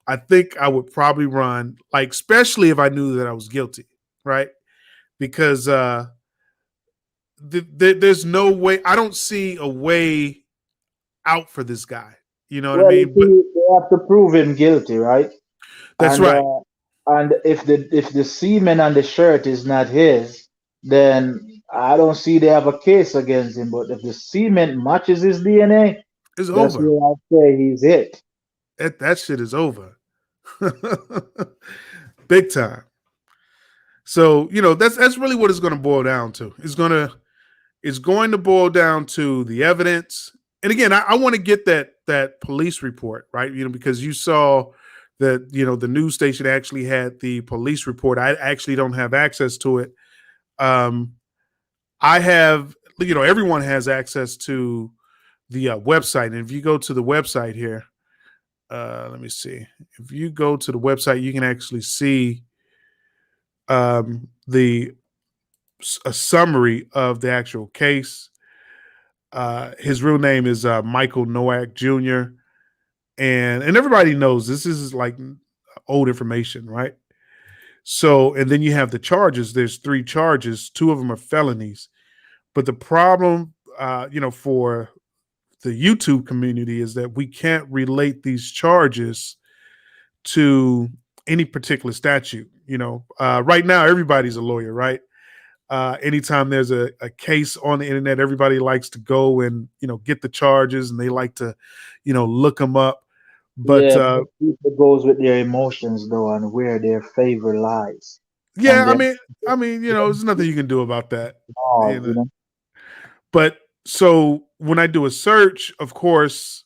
Speaker 1: I think I would probably run, like, especially if I knew that I was guilty, right? Because there's no way, I don't see a way out for this guy. You know what I mean?
Speaker 2: But they have to prove him guilty, right?
Speaker 1: That's right.
Speaker 2: And if the semen on the shirt is not his, then I don't see they have a case against him. But if the semen matches his DNA,
Speaker 1: it's
Speaker 2: that's
Speaker 1: over.
Speaker 2: where I say he's it.
Speaker 1: That shit is over. Big time. So, that's really what it's going to boil down to. It's going to boil down to the evidence. And again, I want to get that police report, right? Because you saw that, the news station actually had the police report. I actually don't have access to it. I have, everyone has access to the website. And if you go to the website here, let me see. If you go to the website, you can actually see a summary of the actual case. His real name is Michael Nowak Jr. And everybody knows this is like old information, right? So, and then you have the charges. There's 3 charges. 2 of them are felonies. But the problem, for the YouTube community is that we can't relate these charges to any particular statute. Right now everybody's a lawyer, right? Anytime there's a case on the internet, everybody likes to go and get the charges, and they like to look them up. But
Speaker 2: Yeah, but it goes with their emotions though, and where their favor lies.
Speaker 1: yeah,
Speaker 2: And then,
Speaker 1: there's nothing you can do about that.
Speaker 2: oh,
Speaker 1: You know? But so when I do a search, of course,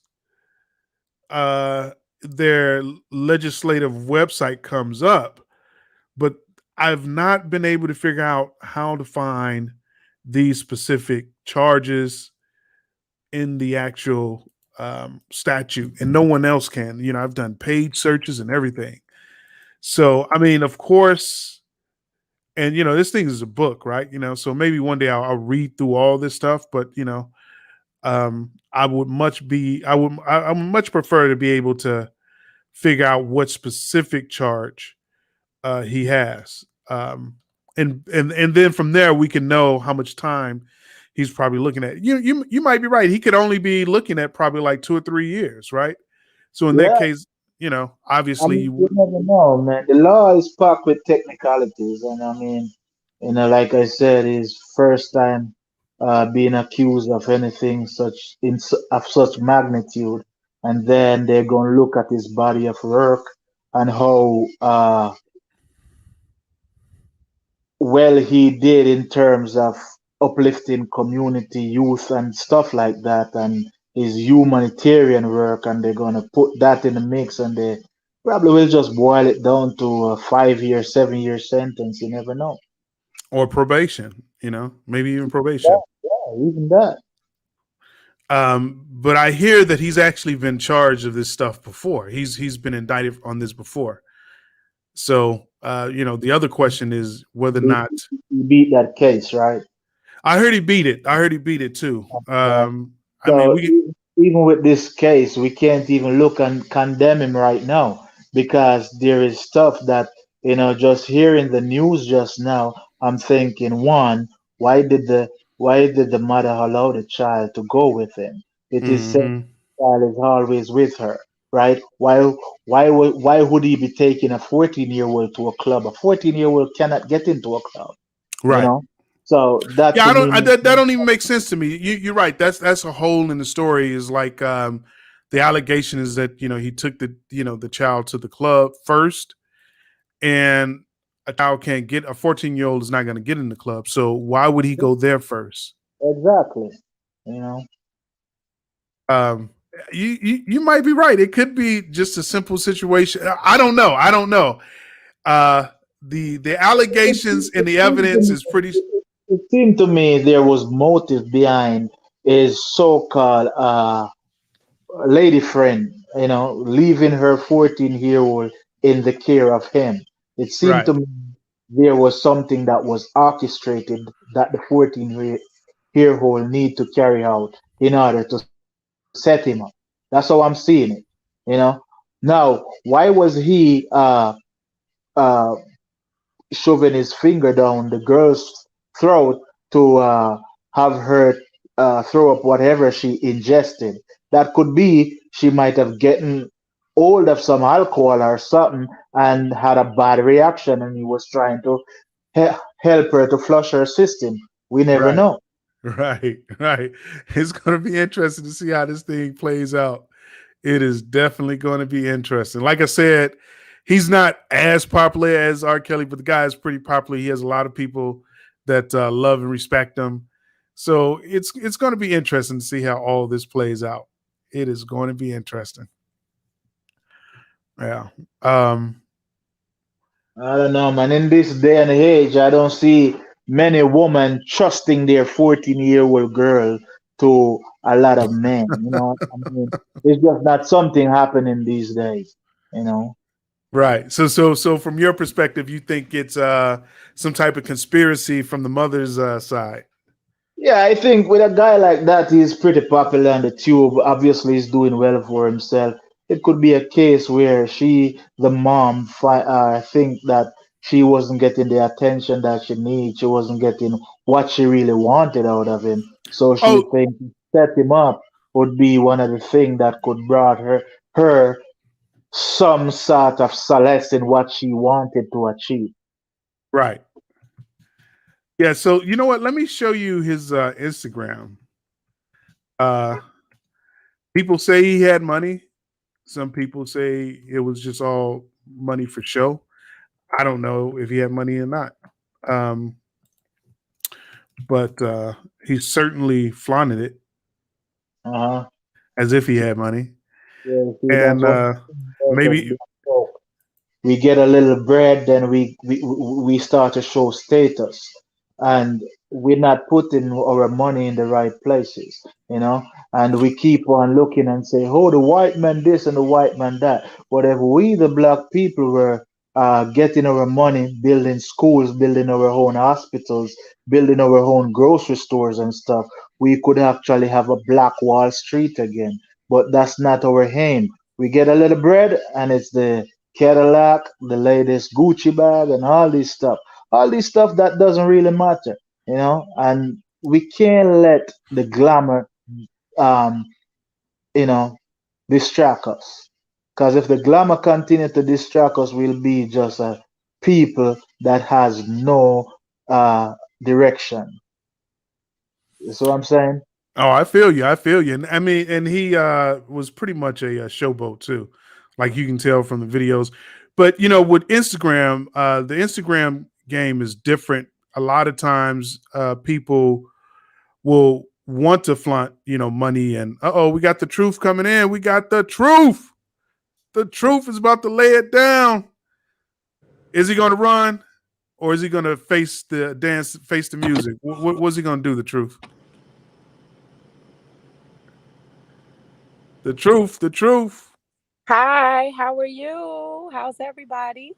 Speaker 1: their legislative website comes up, but I've not been able to figure out how to find these specific charges in the actual statute, and no one else can. I've done page searches and everything. So, of course, and this thing is a book, right? So maybe one day I'll read through all this stuff, but I would much prefer to be able to figure out what specific charge he has, and then from there we can know how much time he's probably looking at. You might be right. He could only be looking at probably like 2 or 3 years, right? So in that case, obviously
Speaker 2: you never know, man. The law is packed with technicalities, and like I said, his first time being accused of anything of such magnitude, and then they're going to look at his body of work and how well he did in terms of uplifting community youth and stuff like that, and his humanitarian work, and they're going to put that in the mix, and they probably will just boil it down to a 5-year, 7-year sentence. You never know.
Speaker 1: Or probation, maybe even probation.
Speaker 2: Yeah, even that.
Speaker 1: But I hear that he's actually been charged of this stuff before. He's been indicted on this before. So, the other question is whether or not
Speaker 2: he beat that case, right?
Speaker 1: I heard he beat it too.
Speaker 2: Even with this case, we can't even look and condemn him right now, because there is stuff that, just hearing the news just now, I'm thinking, one, why did the mother allow the child to go with him? It is said the child is always with her, right? Why would he be taking a 14-year-old to a club? A 14-year-old cannot get into a club,
Speaker 1: right?
Speaker 2: So that
Speaker 1: that don't even make sense to me. You're right. That's a hole in the story. Is like the allegation is that he took the child to the club first, and a 14-year-old is not going to get in the club. So why would he go there first?
Speaker 2: Exactly.
Speaker 1: You might be right. It could be just a simple situation. I don't know. The allegations and the evidence is pretty.
Speaker 2: It seemed to me there was motive behind his so-called lady friend, leaving her 14-year-old in the care of him. It seemed to me there was something that was orchestrated that the 14-year-old need to carry out in order to set him up. That's how I'm seeing it. Now, why was he shoving his finger down the girl's throat to have her throw up whatever she ingested? That could be she might have gotten hold of some alcohol or something and had a bad reaction, and he was trying to help her to flush her system. We never know.
Speaker 1: Right. It's going to be interesting to see how this thing plays out. It is definitely going to be interesting. Like I said, he's not as popular as R. Kelly, but the guy is pretty popular. He has a lot of people that love and respect him. So it's going to be interesting to see how all this plays out. It is going to be interesting. Yeah.
Speaker 2: I don't know, man. In this day and age, I don't see many women trusting their 14-year-old girl to a lot of men. It's just not something happening these days.
Speaker 1: Right. So from your perspective, you think it's some type of conspiracy from the mother's side?
Speaker 2: Yeah, I think with a guy like that, he's pretty popular on the tube. Obviously, he's doing well for himself. It could be a case where the mom, think that she wasn't getting the attention that she needs. She wasn't getting what she really wanted out of him. So she thinks set him up would be one of the things that could brought her some sort of solace in what she wanted to achieve.
Speaker 1: Right. Yeah. So you know what? Let me show you his Instagram. People say he had money. Some people say it was just all money for show. I don't know if he had money or not. Um, but he certainly flaunted it
Speaker 2: Uh-huh.
Speaker 1: as if he had money.
Speaker 2: Yeah, see, that's
Speaker 1: And
Speaker 2: what
Speaker 1: maybe,
Speaker 2: we get a little bread, then we start to show status, and we're not putting our money in the right places, you know. And we keep on looking and say, "Oh, the white man this and the white man that." But if we, the black people, were getting our money, building schools, building our own hospitals, building our own grocery stores and stuff, we could actually have a Black Wall Street again. But that's not our aim. We get a little bread, and it's the Cadillac, the latest Gucci bag, and all this stuff. All this stuff that doesn't really matter, you know. And we can't let the glamour, um, you know, distract us. Because if the glamour continue to distract us, we'll be just a people that has no direction. You see what I'm saying?
Speaker 1: oh, I feel you. I feel you. And I mean, and he was pretty much a showboat too, like you can tell from the videos. But you know, with Instagram, the Instagram game is different. A lot of times, people will want to flaunt, you know, money and we got the truth coming in. We got the truth. The truth is about to lay it down. Is he going to run, or is he going to face the dance, face the music? What's he going to do? The truth. The truth. The truth.
Speaker 7: Hi, how are you? How's everybody?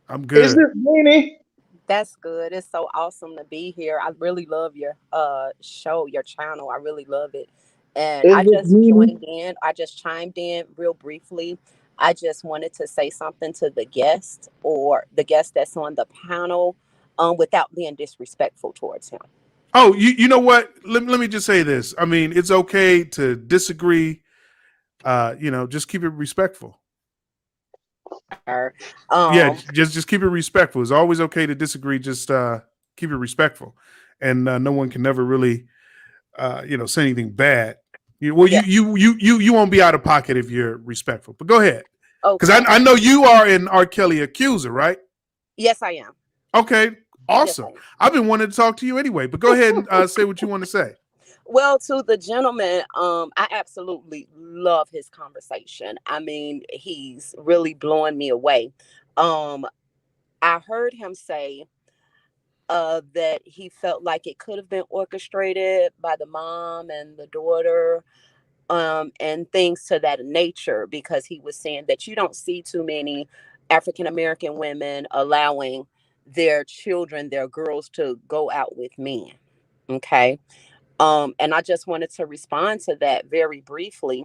Speaker 1: I'm
Speaker 2: Is
Speaker 1: good.
Speaker 2: this Nene?
Speaker 7: That's good. It's so awesome to be here. I really love your show, your channel. I really love it. And
Speaker 2: Is
Speaker 7: I
Speaker 2: this
Speaker 7: just
Speaker 2: Nene?
Speaker 7: joined in. I just chimed in real briefly. I just wanted to say something to the guest or the guest that's on the panel without being disrespectful towards him.
Speaker 1: Oh, you know what? Let me just say this. I mean, it's okay to disagree. You know, just keep it respectful.
Speaker 7: Or,
Speaker 1: Yeah,
Speaker 7: Um,
Speaker 1: just keep it respectful. It's always okay to disagree. Just keep it respectful, and no one can never really, you know, say anything bad.
Speaker 7: yeah.
Speaker 1: You won't be out of pocket if you're respectful. But go ahead, because
Speaker 7: Okay.
Speaker 1: I know you are an R. Kelly accuser, right?
Speaker 7: Yes, I am.
Speaker 1: Okay,
Speaker 7: Yes, I
Speaker 1: awesome.
Speaker 7: am.
Speaker 1: I've been wanting to talk to you anyway, but go ahead and say what you want to say.
Speaker 7: Well, to the gentleman, I absolutely love his conversation. I mean, he's really blowing me away. Um, I heard him say that he felt like it could have been orchestrated by the mom and the daughter, and things to that nature, because he was saying that you don't see too many African American women allowing their children, their girls, to go out with men. Okay. And I just wanted to respond to that very briefly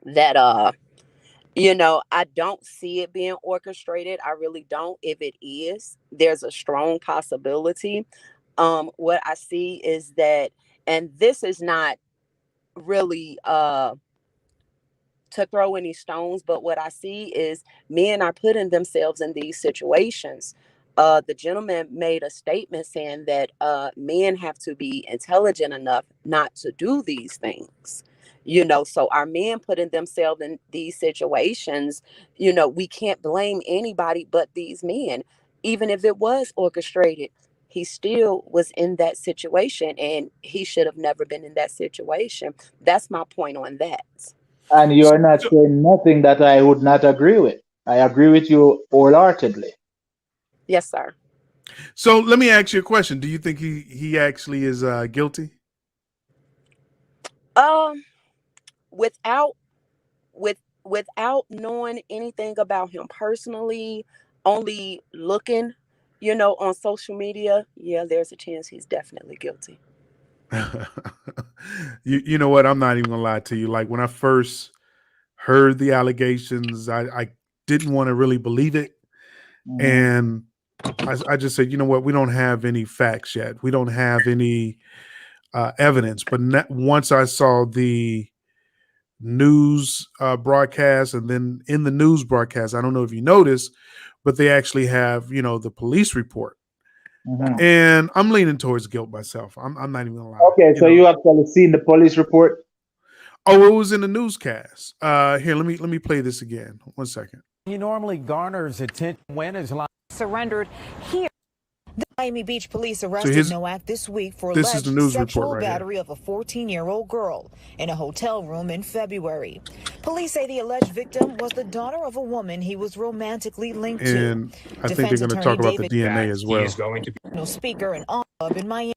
Speaker 7: that I don't see it being orchestrated. I really don't. If it is, there's a strong possibility. What I see is that, and this is not really to throw any stones, but what I see is men are putting themselves in these situations. The gentleman made a statement saying that men have to be intelligent enough not to do these things. So our men putting themselves in these situations, we can't blame anybody but these men. Even if it was orchestrated, he still was in that situation and he should have never been in that situation. That's my point on that.
Speaker 2: And
Speaker 1: So,
Speaker 2: you're not
Speaker 1: so,
Speaker 2: saying nothing that I would not agree with. I agree with you wholeheartedly.
Speaker 7: Yes, sir.
Speaker 1: so let me ask you a question. Do you think he actually is guilty?
Speaker 7: Um, without without knowing anything about him personally, only looking, on social media, yeah, there's a chance he's definitely guilty.
Speaker 1: You know what? I'm not even gonna lie to you. Like when I first heard the allegations, I didn't want to really believe it,
Speaker 2: Mhm.
Speaker 1: and I just said, you know what? We don't have any facts yet. We don't have any evidence. But once I saw news broadcast, and then in the news broadcast, I don't know if you noticed, but they actually have, you know, the police report.
Speaker 2: Mhm.
Speaker 1: And I'm leaning towards guilt myself. I'm not even gonna lie.
Speaker 2: Okay, so you actually seen the police report?
Speaker 1: Oh, it was in the newscast. Here, let me play this again. 1 second.
Speaker 3: He normally garners attention when his life
Speaker 4: surrendered here. The Miami Beach police
Speaker 1: So
Speaker 4: arrested Nowak this week for
Speaker 1: this is the
Speaker 4: alleged
Speaker 1: news
Speaker 4: sexual
Speaker 1: report right here.
Speaker 4: battery of a 14-year-old girl in a hotel room in February. Police say the alleged victim was the daughter of a woman he was romantically linked
Speaker 1: And
Speaker 4: to.
Speaker 1: I think they're going to talk about the DNA as well.
Speaker 6: He is going to be
Speaker 4: No speaker and all club in Miami.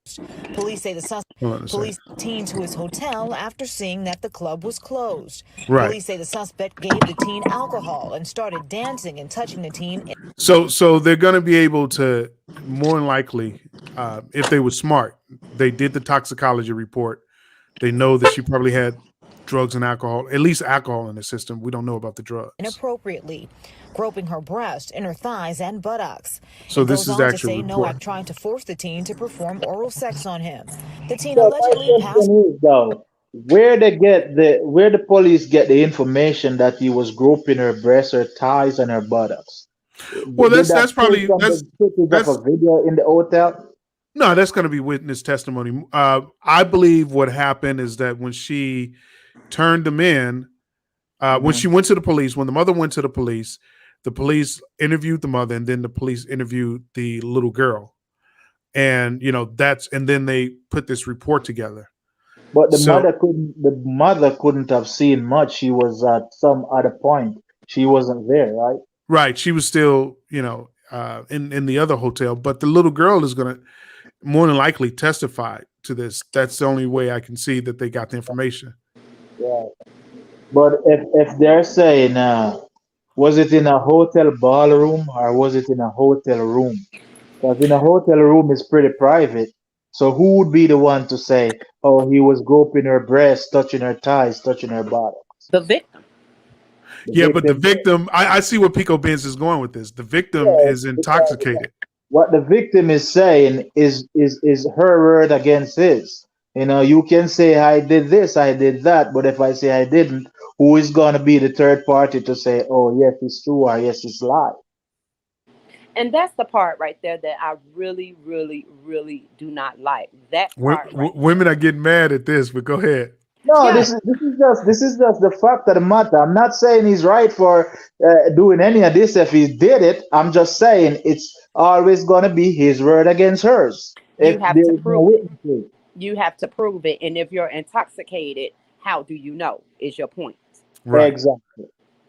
Speaker 4: Police say the suspect
Speaker 1: Hold on a
Speaker 4: police teen to his hotel after seeing that the club was closed.
Speaker 1: Right.
Speaker 4: Police say the suspect gave the teen alcohol and started dancing and touching the teen.
Speaker 1: So they're going to be able to, more than likely, if they were smart, they did the toxicology report. They know that she probably had drugs and alcohol, at least alcohol in the system. We don't know about the drugs.
Speaker 4: Inappropriately, groping her breast, inner thighs, and buttocks.
Speaker 1: So
Speaker 4: It
Speaker 1: this
Speaker 4: goes
Speaker 1: is
Speaker 4: on to
Speaker 1: actual
Speaker 4: say
Speaker 1: report.
Speaker 4: Nowak tried to force the teen to perform oral sex on him. The teen
Speaker 2: So my
Speaker 4: allegedly passed.
Speaker 2: question is, though, where the police get the information that he was groping her breasts, her thighs, and her buttocks?
Speaker 1: Well,
Speaker 2: Did that
Speaker 1: that's
Speaker 2: come
Speaker 1: probably
Speaker 2: from the footage of a video in the hotel?
Speaker 1: No, that's going to be witness testimony. I believe what happened is that when she turned them in, when she went to the police, when the mother went to the police interviewed the mother, and then the police interviewed the little girl. And, you know, and then they put this report together.
Speaker 2: But the mother couldn't have seen much. She was at some other point. She wasn't there, right?
Speaker 1: Right. She was still, you know, in the other hotel, but the little girl is going to more than likely testify to this. That's the only way I can see that they got the information.
Speaker 2: Yeah. But if they're saying, was it in a hotel ballroom or was it in a hotel room? Because in a hotel room is pretty private. So who would be the one to say, oh, he was groping her breast, touching her thighs, touching her body?
Speaker 7: The victim.
Speaker 1: But the victim, I see where Pico Benz is going with this. The victim is intoxicated.
Speaker 2: What the victim is saying is her word against his. You know, you can say I did this, I did that, but if I say I didn't, who is going to be the third party to say, oh, yes, it's true, or yes, it's lie?
Speaker 7: And that's the part right there that I really, really, really do not like. That part.
Speaker 1: Women are getting mad at this, but go ahead.
Speaker 2: No,
Speaker 7: Yeah.
Speaker 2: this is just the fact of the matter. I'm not saying he's right for doing any of this if he did it. I'm just saying it's always going to be his word against hers.
Speaker 7: You have to prove it.
Speaker 2: witnesses.
Speaker 7: You have to prove it. And if you're intoxicated, how do you know? Is your point.
Speaker 1: Right.
Speaker 2: Exactly.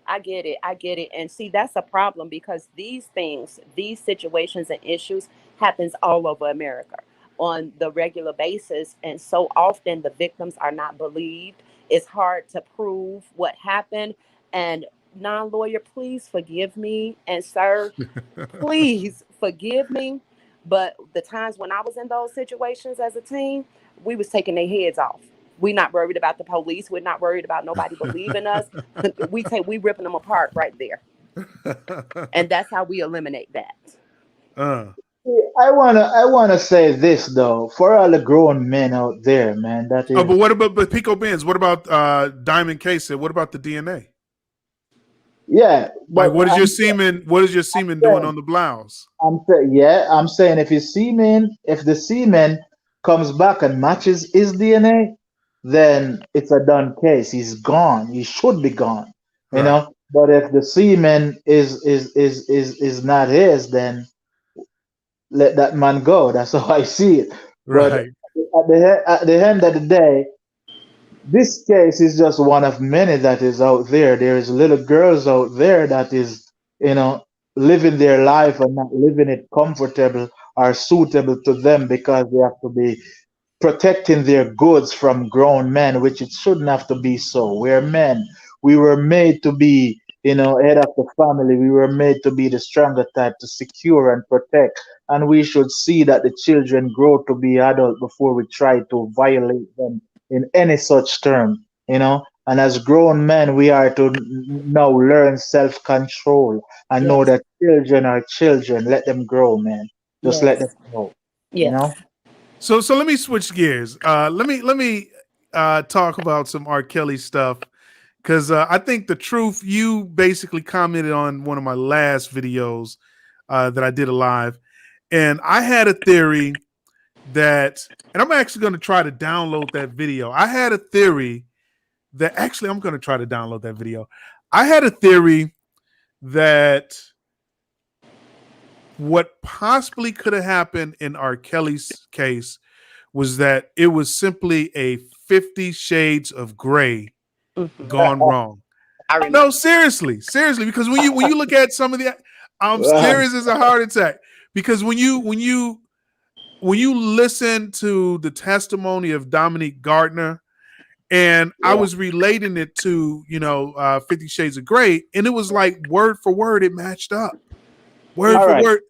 Speaker 7: I get it. I get it. And see, that's a problem because these things, these situations and issues happens all over America on the regular basis. And so often the victims are not believed. It's hard to prove what happened. And non-lawyer, please forgive me. And sir, please forgive me. But the times when I was in those situations as a teen, we was taking their heads off. We're not worried about the police. We're not worried about nobody believing us. We ripping them apart right there. And that's how we eliminate that.
Speaker 2: I wanna say this though, for all the grown men out there, man. That is.
Speaker 1: Oh, but what about Pico Benz? What about Diamond K said? What about the DNA?
Speaker 2: Yeah.
Speaker 1: Like, what is your semen doing on the blouse?
Speaker 2: I'm saying if the semen comes back and matches his DNA, then it's a done case. He's gone. He should be gone. You know. But if the semen is not his, then let that man go. That's how I see it.
Speaker 1: Right.
Speaker 2: But at the end of the day, this case is just one of many that is out there. There is little girls out there that is, you know, living their life and not living it comfortable or suitable to them because they have to be protecting their goods from grown men, which it shouldn't have to be so. We're men. We were made to be, you know, head of the family. We were made to be the stronger type, to secure and protect. And we should see that the children grow to be adult before we try to violate them in any such term, you know. And as grown men, we are to now learn self-control and know that children are children. Let them grow, man. Just let them grow. You know.
Speaker 1: So let me switch gears. Let me talk about some R. Kelly stuff because I think the truth, you basically commented on one of my last videos that I did live, and I had a theory that, and I'm actually going to try to download that video. I had a theory that actually I'm going to try to download that video. I had a theory that what possibly could have happened in R. Kelly's case was that it was simply a 50 Shades of Grey gone wrong. No, seriously, because when you look at some of the, I'm serious as a heart attack. Because when you listen to the testimony of Dominique Gardner, and I was relating it to 50 Shades of Grey, and it was like word for word, it matched up, word
Speaker 2: All
Speaker 1: for
Speaker 2: right.
Speaker 1: word.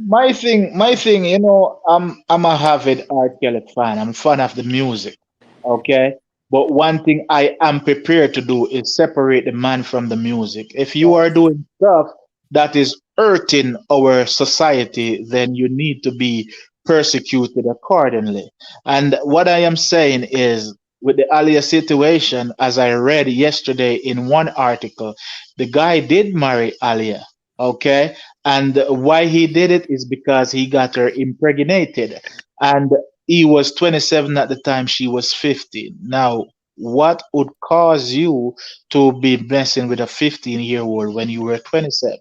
Speaker 2: My thing, I'm a avid R. Kelly fan. I'm a fan of the music. Okay. But one thing I am prepared to do is separate the man from the music. If you are doing stuff that is hurting our society, then you need to be persecuted accordingly. And what I am saying is, with the Alia situation, as I read yesterday in one article, the guy did marry Alia. Okay. And why he did it is because he got her impregnated. And he was 27 at the time, she was 15. Now, what would cause you to be messing with a 15-year-old when you were 27?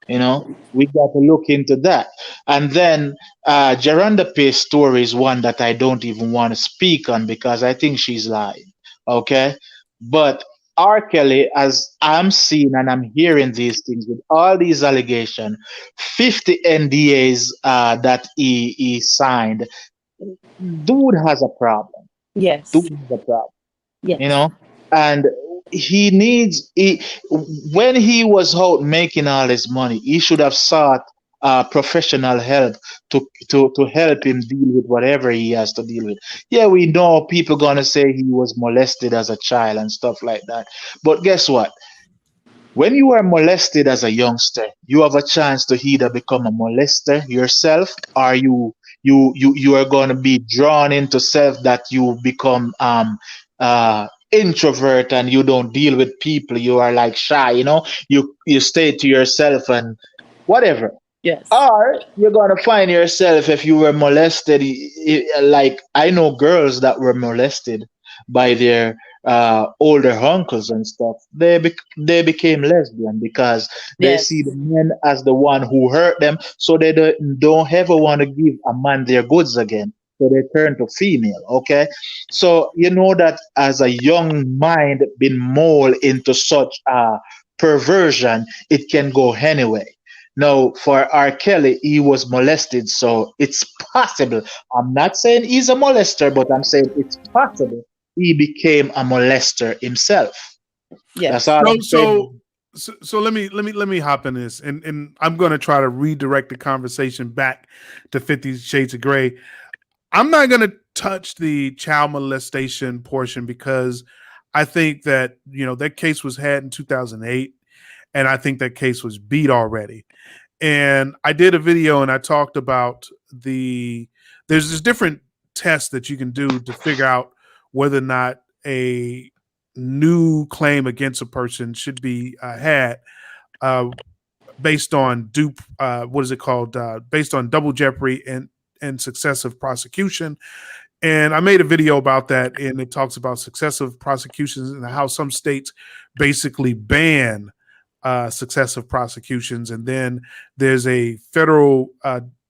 Speaker 2: We got to look into that. And then Geranda Pay's story is one that I don't even want to speak on because I think she's lying. Okay. But R. Kelly, as I'm seeing and I'm hearing these things with all these allegations, 50 NDAs that he signed, dude has a problem.
Speaker 7: Yes.
Speaker 2: Dude has a problem.
Speaker 7: Yes.
Speaker 2: And when he was out making all his money, he should have sought professional help to help him deal with whatever he has to deal with. Yeah, we know people gonna say he was molested as a child and stuff like that, but guess what? When you are molested as a youngster, you have a chance to either become a molester yourself, or you are going to be drawn into self that you become introvert and you don't deal with people. You are like shy, you stay to yourself and whatever.
Speaker 7: Yes.
Speaker 2: Or you're gonna find yourself, if you were molested, like I know girls that were molested by their older uncles and stuff. They became lesbian because they
Speaker 7: Yes.
Speaker 2: see the men as the one who hurt them, so they don't ever want to give a man their goods again. So they turn to female. Okay, so you know that as a young mind been molded into such perversion, it can go anyway. Now, for R. Kelly, he was molested, so it's possible. I'm not saying he's a molester, but I'm saying it's possible he became a molester himself.
Speaker 7: Yes.
Speaker 2: That's all I'm saying.
Speaker 1: So let me hop in this, and I'm going to try to redirect the conversation back to 50 Shades of Grey. I'm not going to touch the child molestation portion because I think that that case was had in 2008, and I think that case was beat already. And I did a video and I talked about there's this different test that you can do to figure out whether or not a new claim against a person should be had based on based on double jeopardy and successive prosecution. And I made a video about that, and it talks about successive prosecutions and how some states basically ban successive prosecutions. And then there's a federal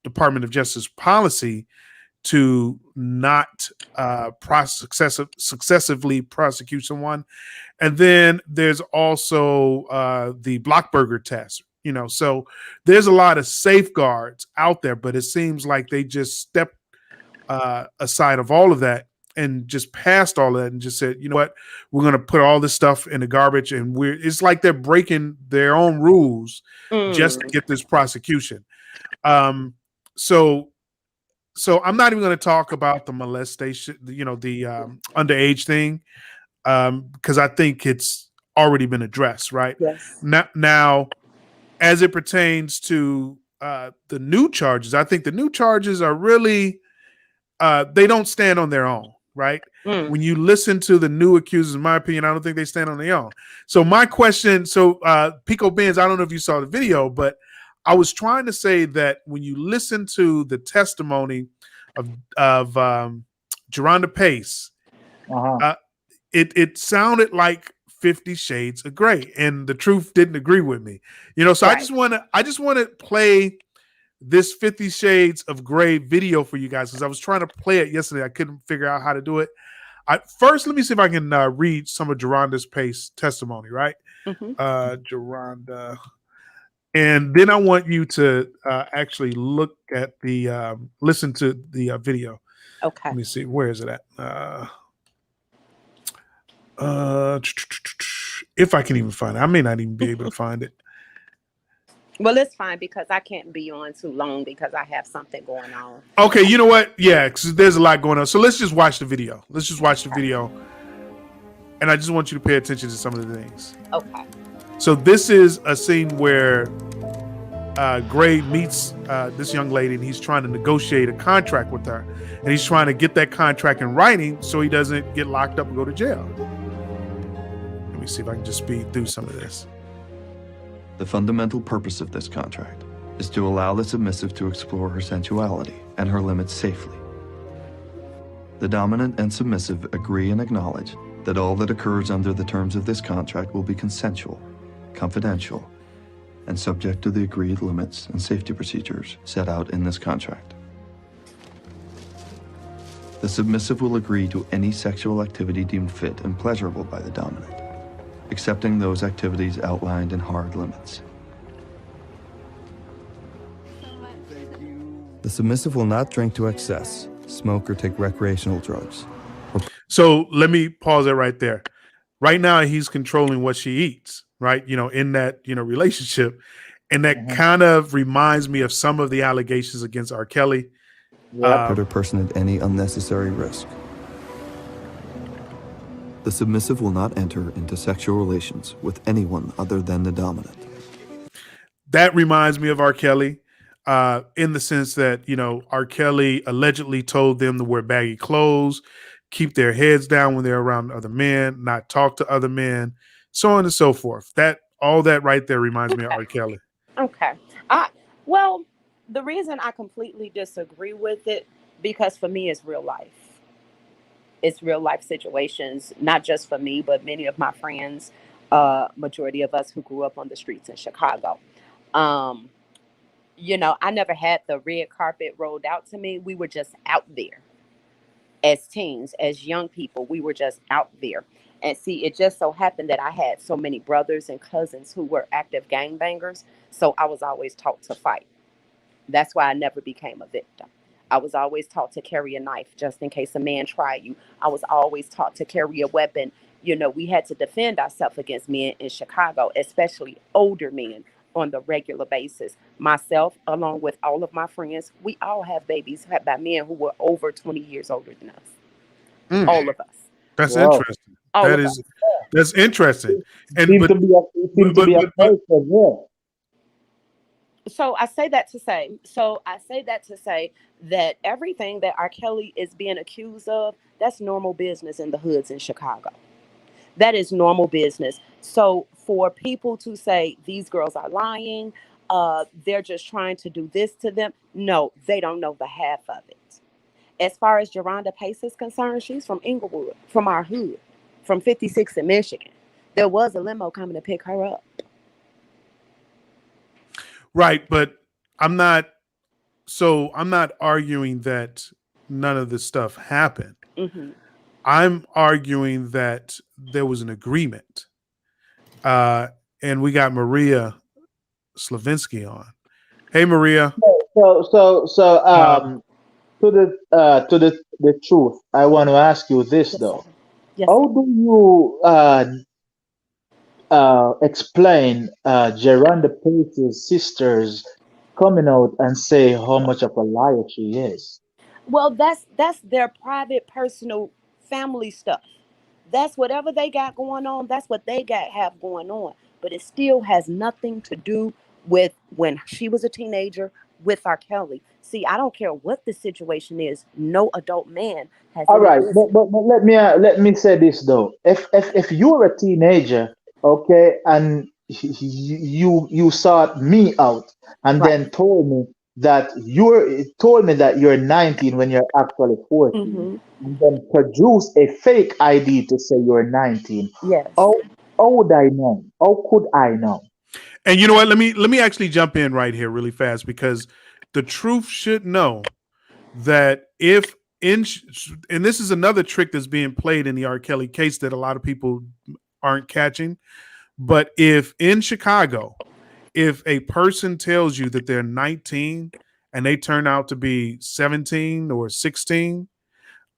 Speaker 1: Department of Justice policy to not successively prosecute someone. And then there's also the Blockberger test. So there's a lot of safeguards out there, but it seems like they just stepped aside of all of that and just passed all of that and just said, you know what, we're going to put all this stuff in the garbage, and it's like they're breaking their own rules just to get this prosecution. So I'm not even going to talk about the molestation, the underage thing, because I think it's already been addressed, right?
Speaker 7: Yes.
Speaker 1: Now, as it pertains to the new charges, I think the new charges are really they don't stand on their own. right? When you listen to the new accusers, in my opinion, I don't think they stand on their own. So my question, Pico Benz, I don't know if you saw the video, but I was trying to say that when you listen to the testimony of Geronda Pace, it sounded like 50 Shades of Grey, and the truth didn't agree with me. So right. I just want to play this 50 Shades of Grey video for you guys, because I was trying to play it yesterday. I couldn't figure out how to do it. First, let me see if I can read some of Geronda's Pace testimony, right? Geronda. And then I want you to actually look at listen to the video.
Speaker 7: Okay.
Speaker 1: Let me see. Where is it at? If I can even find it. I may not even be able to find it.
Speaker 7: Well, it's fine because I can't be on too long because I have something going on.
Speaker 1: Okay, you know what? Yeah, because there's a lot going on. So let's just watch the video. Let's just watch the video. And I just want you to pay attention to some of the things.
Speaker 7: Okay.
Speaker 1: So this is a scene where Gray meets this young lady, and he's trying to negotiate a contract with her. And he's trying to get that contract in writing so he doesn't get locked up and go to jail. Let me see if I can just speed through some of this.
Speaker 8: The fundamental purpose of this contract is to allow the submissive to explore her sensuality and her limits safely. The dominant and submissive agree and acknowledge that all that occurs under the terms of this contract will be consensual, confidential, and subject to the agreed limits and safety procedures set out in this contract. The submissive will agree to any sexual activity deemed fit and pleasurable by the dominant, accepting those activities outlined in hard limits. The submissive will not drink to excess, smoke, or take recreational drugs.
Speaker 1: So let me pause it right there. Right now, he's controlling what she eats, right? In that, relationship. And that kind of reminds me of some of the allegations against R. Kelly.
Speaker 8: Put a person at any unnecessary risk. The submissive will not enter into sexual relations with anyone other than the dominant.
Speaker 1: That reminds me of R. Kelly, in the sense that, R. Kelly allegedly told them to wear baggy clothes, keep their heads down when they're around other men, not talk to other men, so on and so forth. All that right there reminds me of R. Kelly.
Speaker 7: Okay. Well, the reason I completely disagree with it, because for me, it's real life. It's real life situations, not just for me, but many of my friends, majority of us who grew up on the streets in Chicago. I never had the red carpet rolled out to me. We were just out there as teens, as young people. We were just out there. And see, it just so happened that I had so many brothers and cousins who were active gangbangers. So I was always taught to fight. That's why I never became a victim. I was always taught to carry a knife just in case a man tried you. I was always taught to carry a weapon. We had to defend ourselves against men in Chicago, especially older men, on the regular basis. Myself, along with all of my friends, we all have babies by men who were over 20 years older than us. All of us.
Speaker 1: That's interesting. That's interesting.
Speaker 7: So I say that to say that everything that R. Kelly is being accused of, that's normal business in the hoods in Chicago. That is normal business. So for people to say these girls are lying, they're just trying to do this to them, no, they don't know the half of it. As far as Geronda Pace is concerned, she's from Inglewood, from our hood, from 56 in Michigan. There was a limo coming to pick her up.
Speaker 1: Right, but I'm not arguing that none of this stuff happened.
Speaker 7: Mm-hmm.
Speaker 1: I'm arguing that there was an agreement. And we got Maria Slavinsky on. Hey, Maria.
Speaker 2: To the truth, I want to ask you this, though.
Speaker 7: Yes.
Speaker 2: How do you explain Geronda Pace's sisters coming out and say how much of a liar she is?
Speaker 7: Well, that's their private, personal, family stuff. That's whatever they got going on. That's what they have going on. But it still has nothing to do with when she was a teenager, with R. Kelly. See, I don't care what the situation is. No adult man has
Speaker 2: All
Speaker 7: any
Speaker 2: right,
Speaker 7: business.
Speaker 2: but let me say this though. If you're a teenager, okay, and you sought me out and
Speaker 7: Right.
Speaker 2: then told me that you're 19 when you're actually 14,
Speaker 7: Mm-hmm.
Speaker 2: and then produce a fake ID to say you're 19.
Speaker 7: Yes.
Speaker 2: How how would I know? How could I know?
Speaker 1: And you know what? Let me actually jump in right here really fast, because the truth should know that if in and this is another trick that's being played in the R. Kelly case that a lot of people aren't catching. But if in Chicago, if a person tells you that they're 19 and they turn out to be 17 or 16,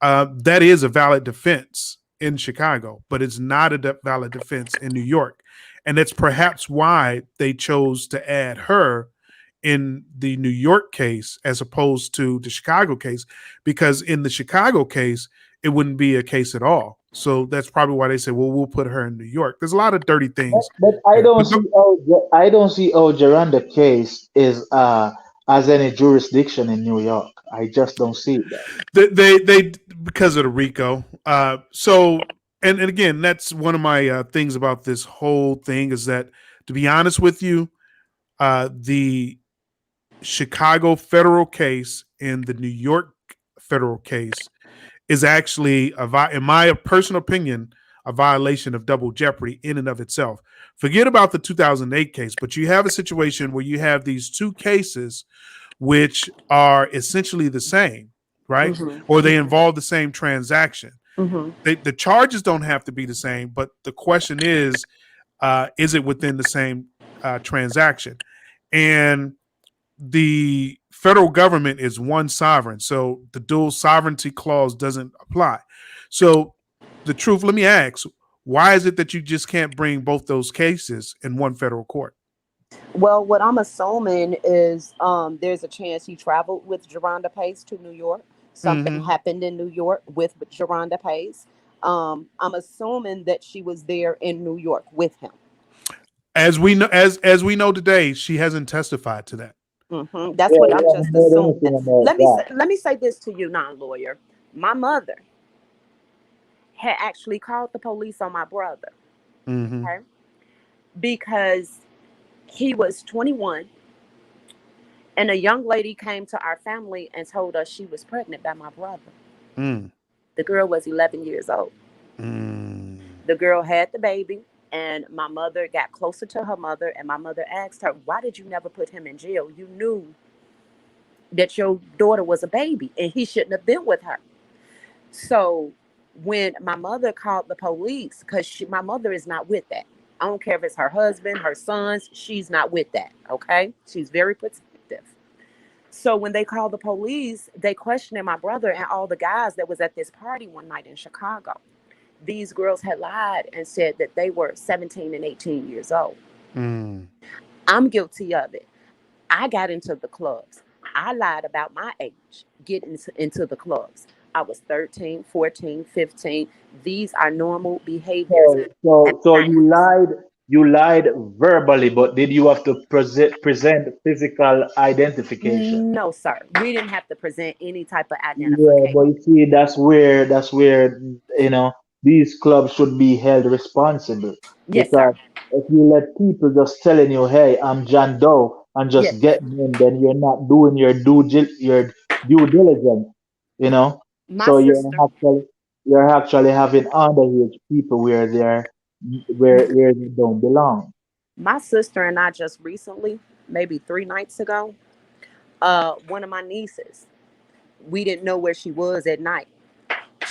Speaker 1: that is a valid defense in Chicago, but it's not a valid defense in New York. And that's perhaps why they chose to add her in the New York case as opposed to the Chicago case, because in the Chicago case, it wouldn't be a case at all. So that's probably why they said, well, we'll put her in New York. There's a lot of dirty things
Speaker 2: But
Speaker 1: there. But
Speaker 2: I don't see how Geranda case is as any jurisdiction in New York. I just don't see it there.
Speaker 1: they because of the RICO. So and again, that's one of my things about this whole thing is that, to be honest with you, the Chicago federal case and the New York federal case is actually, in my personal opinion, a violation of double jeopardy in and of itself. Forget about the 2008 case, but you have a situation where you have these two cases which are essentially the same, right? Or they
Speaker 7: Mm-hmm.
Speaker 1: involve the same transaction.
Speaker 7: Mm-hmm.
Speaker 1: The charges don't have to be the same, but the question is it within the same transaction? And the federal government is one sovereign, so the dual sovereignty clause doesn't apply. So the truth, let me ask, why is it that you just can't bring both those cases in one federal court?
Speaker 7: Well, what I'm assuming is there's a chance he traveled with Geronda Pace to New York. Something
Speaker 1: Mm-hmm.
Speaker 7: happened in New York with Geronda Pace. I'm assuming that she was there in New York with him.
Speaker 1: As we know, as we know today, she hasn't testified to that.
Speaker 7: That's
Speaker 2: Yeah,
Speaker 7: what
Speaker 2: we
Speaker 7: I'm
Speaker 2: haven't
Speaker 7: just
Speaker 2: heard
Speaker 7: assuming.
Speaker 2: anything about that.
Speaker 7: Let me say this to you, non-lawyer. My mother had actually called the police on my brother,
Speaker 1: Mm-hmm.
Speaker 7: okay, because he was 21 and a young lady came to our family and told us she was pregnant by my brother.
Speaker 1: Mm.
Speaker 7: The girl was 11 years old.
Speaker 1: Mm.
Speaker 7: The girl had the baby, and my mother got closer to her mother, and my mother asked her, why did you never put him in jail? You knew that your daughter was a baby and he shouldn't have been with her. So when my mother called the police, because my mother is not with that. I don't care if it's her husband, her sons, she's not with that, okay? She's very protective. So when they called the police, they questioned my brother and all the guys that was at this party one night in Chicago. These girls had lied and said that they were 17 and 18 years old.
Speaker 1: Mm.
Speaker 7: I'm guilty of it. I got into the clubs. I lied about my age getting into the clubs. I was 13, 14, 15. These are normal behaviors at
Speaker 2: So
Speaker 7: that age.
Speaker 2: you lied verbally, but did you have to present physical identification?
Speaker 7: No, sir. We didn't have to present any type of
Speaker 2: Yeah,
Speaker 7: identification.
Speaker 2: but you see, that's where these clubs should be held responsible,
Speaker 7: Yes, sir.
Speaker 2: because if you let people just telling you, "Hey, I'm John Doe," and
Speaker 7: Yes.
Speaker 2: just getting in, then you're not doing your due diligence, you know.
Speaker 7: My
Speaker 2: So
Speaker 7: sister,
Speaker 2: you're actually having underage people where they don't belong.
Speaker 7: my sister and I just recently, maybe 3 nights ago, one of my nieces, we didn't know where she was at night.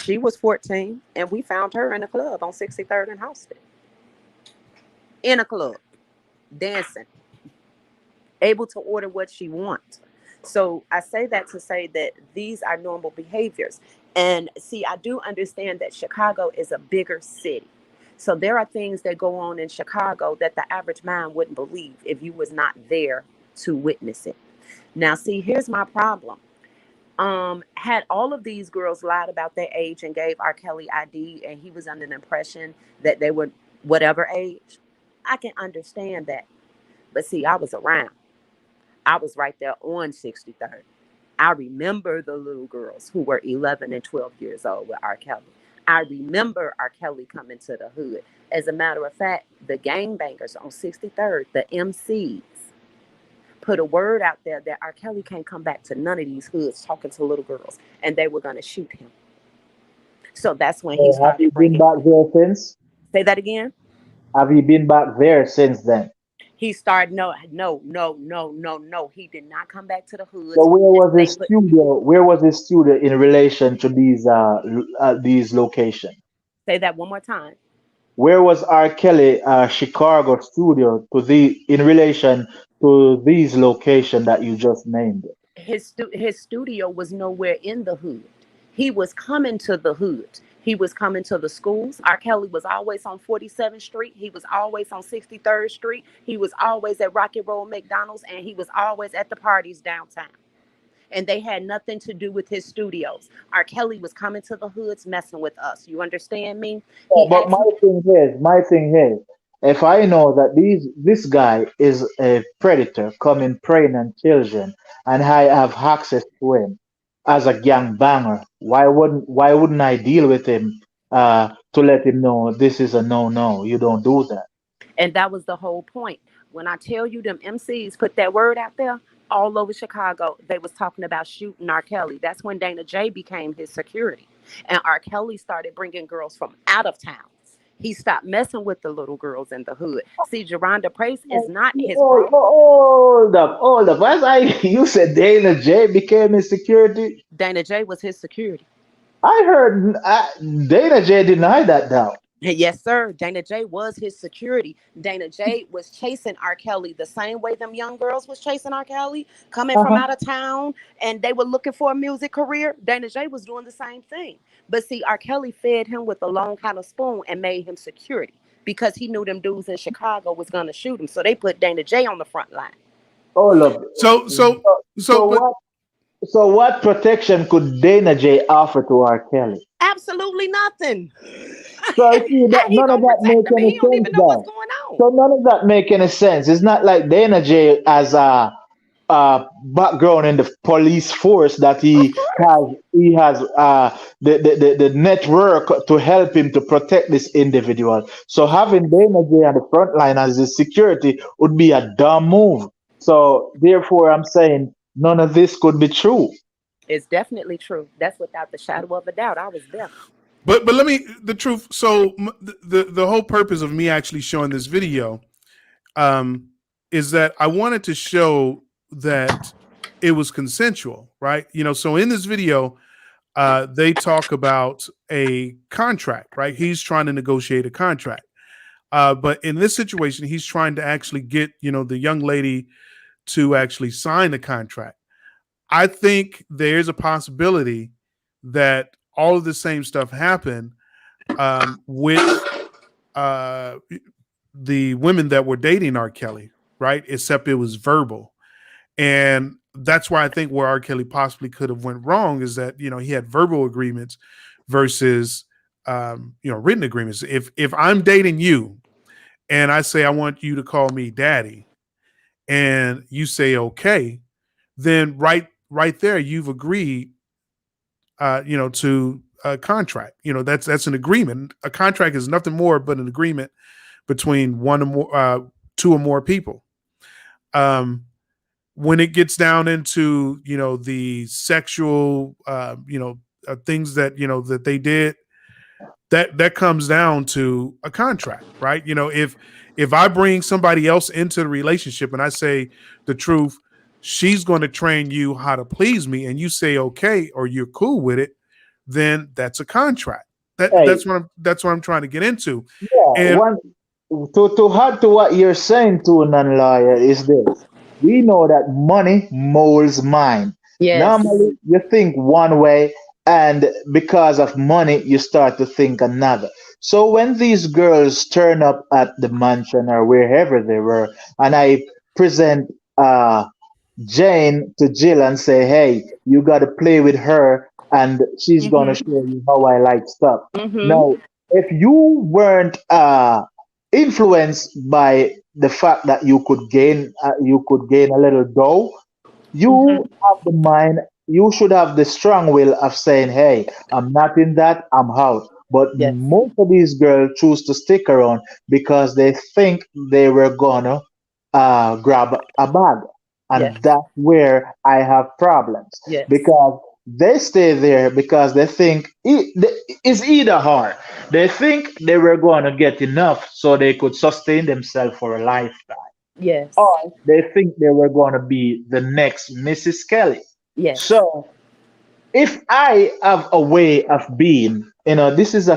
Speaker 7: She was 14, and we found her in a club on 63rd and Houston. In a club, dancing, able to order what she wants. So I say that to say that these are normal behaviors. And see, I do understand that Chicago is a bigger city. So there are things that go on in Chicago that the average mind wouldn't believe if you was not there to witness it. Now, see, here's my problem. Had all of these girls lied about their age and gave R. Kelly ID and he was under the impression that they were whatever age, I can understand that. But see, I was around. I was right there on 63rd. I remember the little girls who were 11 and 12 years old with R. Kelly. I remember R. Kelly coming to the hood. As a matter of fact, the gangbangers on 63rd, the MCs, put a word out there that R. Kelly can't come back to none of these hoods talking to little girls, and they were going to shoot him. So that's when he
Speaker 2: Have
Speaker 7: started
Speaker 2: you been
Speaker 7: bringing.
Speaker 2: back there since?
Speaker 7: Say that again.
Speaker 2: Have you been back there since then?
Speaker 7: He started no. He did not come back to the hoods.
Speaker 2: So where was
Speaker 7: They
Speaker 2: his
Speaker 7: put
Speaker 2: studio? Where was his studio in relation to these locations?
Speaker 7: say that one more time.
Speaker 2: Where was R. Kelly Chicago studio in relation to these locations that you just named?
Speaker 7: His studio was nowhere in the hood. He was coming to the hood. He was coming to the schools. R. Kelly was always on 47th Street. He was always on 63rd Street. He was always at Rocky Road McDonald's, and he was always at the parties downtown. And they had nothing to do with his studios. R. Kelly was coming to the hoods messing with us. You understand me?
Speaker 2: Yeah, but my thing is, if I know that this guy is a predator coming preying on children, and I have access to him as a gang banger, why wouldn't I deal with him to let him know this is a no? You don't do that.
Speaker 7: And that was the whole point. When I tell you them MCs put that word out there all over Chicago, they was talking about shooting R. Kelly. That's when Dana J became his security. And R. Kelly started bringing girls from out of town. He stopped messing with the little girls in the hood. See, Geronda Price is not his problem.
Speaker 2: Hold up. You said Dana J became his security.
Speaker 7: Dana J was his security.
Speaker 2: I heard Dana J denied that now.
Speaker 7: Yes, sir. Dana J was his security. Dana J was chasing R. Kelly the same way them young girls was chasing R. Kelly, coming from out of town, and they were looking for a music career. Dana J was doing the same thing. But see, R. Kelly fed him with a long kind of spoon and made him security because he knew them dudes in Chicago was going to shoot him. So they put Dana J on the front line.
Speaker 2: Oh, look. So what protection could Dana J offer to R. Kelly?
Speaker 7: Absolutely nothing.
Speaker 2: So none of that makes any sense. So none of that make any sense. It's not like Dana J has a background in the police force that he has the network to help him to protect this individual. So having Dana J on the front line as his security would be a dumb move. So therefore, I'm saying none of this could be true.
Speaker 7: It's definitely true. That's without the shadow of a doubt. I was there.
Speaker 1: But let me the truth. So the whole purpose of me actually showing this video is that I wanted to show that it was consensual, right? You know, so in this video, they talk about a contract, right? He's trying to negotiate a contract. But in this situation, he's trying to actually get, the young lady to actually sign the contract. I think there's a possibility that all of the same stuff happened with the women that were dating R. Kelly, right? Except it was verbal. And that's why I think where R. Kelly possibly could have went wrong is that, he had verbal agreements versus, written agreements. If I'm dating you and I say, I want you to call me daddy, and you say, okay, then right there, you've agreed, to a contract. That's an agreement. A contract is nothing more but an agreement between two or more people. When it gets down into, the sexual, things that, that they did, that comes down to a contract, right? If I bring somebody else into the relationship and I say the truth, she's going to train you how to please me, and you say okay or you're cool with it, then that's a contract. That's what I'm trying to get into.
Speaker 2: Yeah. To add to what you're saying to a non-lawyer is this: we know that money molds mind.
Speaker 7: Yes.
Speaker 2: Normally, you think one way, and because of money, you start to think another. So when these girls turn up at the mansion or wherever they were, and I present Jane to Jill and say, hey, you got to play with her and she's going to show you how I like stuff. Now, if you weren't influenced by the fact that you could gain a little dough, you have the mind, you should have the strong will of saying, hey, I'm not in that, I'm out. But
Speaker 9: Yes.
Speaker 2: most of these girls choose to stick around because they think they were gonna grab a bag.
Speaker 9: Yes.
Speaker 2: And that's where I have problems.
Speaker 9: Yes.
Speaker 2: Because they stay there because they think it's either or. They think they were going to get enough so they could sustain themselves for a lifetime.
Speaker 9: Yes.
Speaker 2: Or they think they were going to be the next Mrs. Kelly.
Speaker 9: Yes.
Speaker 2: So if I have a way of being, this is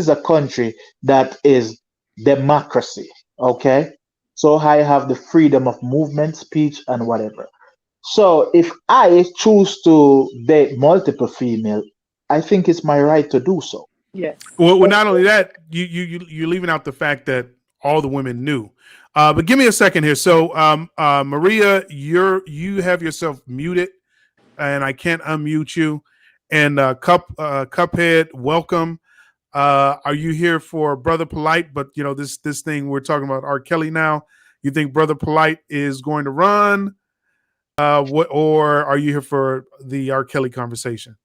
Speaker 2: a country that is democracy. Okay. So I have the freedom of movement, speech, and whatever. So if I choose to date multiple female, I think it's my right to do so.
Speaker 9: Yes.
Speaker 1: Well, not only that, you're leaving out the fact that all the women knew. But give me a second here. So, Maria, you have yourself muted, and I can't unmute you. And Cuphead, welcome. Are you here for Brother Polight? But this thing we're talking about R. Kelly now. You think Brother Polight is going to run? Or are you here for the R. Kelly conversation?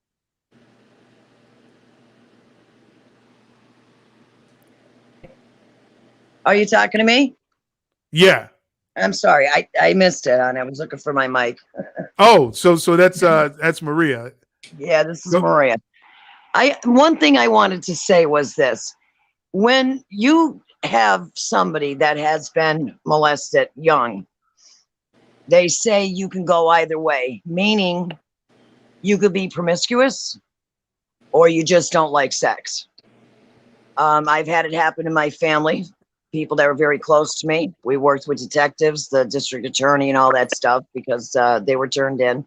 Speaker 10: Are you talking to me?
Speaker 1: Yeah.
Speaker 10: I'm sorry, I missed it, and I was looking for my mic.
Speaker 1: Oh, so that's Maria.
Speaker 10: Yeah, this is Maria. One thing I wanted to say was this: when you have somebody that has been molested young, they say you can go either way, meaning you could be promiscuous or you just don't like sex. I've had it happen in my family. People that were very close to me. We worked with detectives, the district attorney, and all that stuff because they were turned in.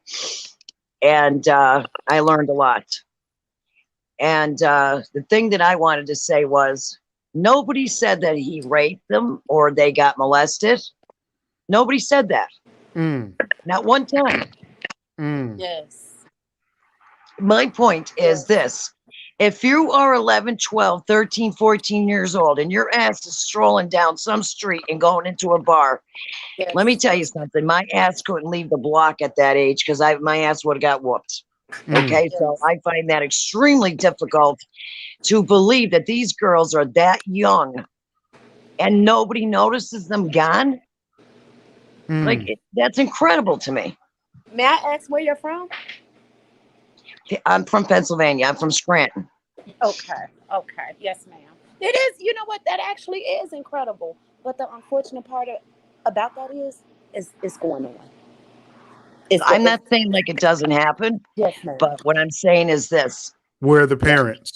Speaker 10: And I learned a lot. And the thing that I wanted to say was nobody said that he raped them or they got molested. Nobody said that. Not one time.
Speaker 9: Yes.
Speaker 10: My point is this. If you are 11, 12, 13, 14 years old and your ass is strolling down some street and going into a bar, let me tell you something. My ass couldn't leave the block at that age because my ass would have got whooped. Okay, so I find that extremely difficult to believe that these girls are that young and nobody notices them gone. Like, that's incredible to me.
Speaker 9: May I ask where you're from?
Speaker 10: I'm from Pennsylvania. I'm from Scranton.
Speaker 9: Okay. Yes, ma'am. It is, you know what? That actually is incredible. But the unfortunate part about that is it's going on.
Speaker 10: I'm not saying like it doesn't happen.
Speaker 9: Yes, ma'am.
Speaker 10: But what I'm saying is this.
Speaker 1: Where are the parents?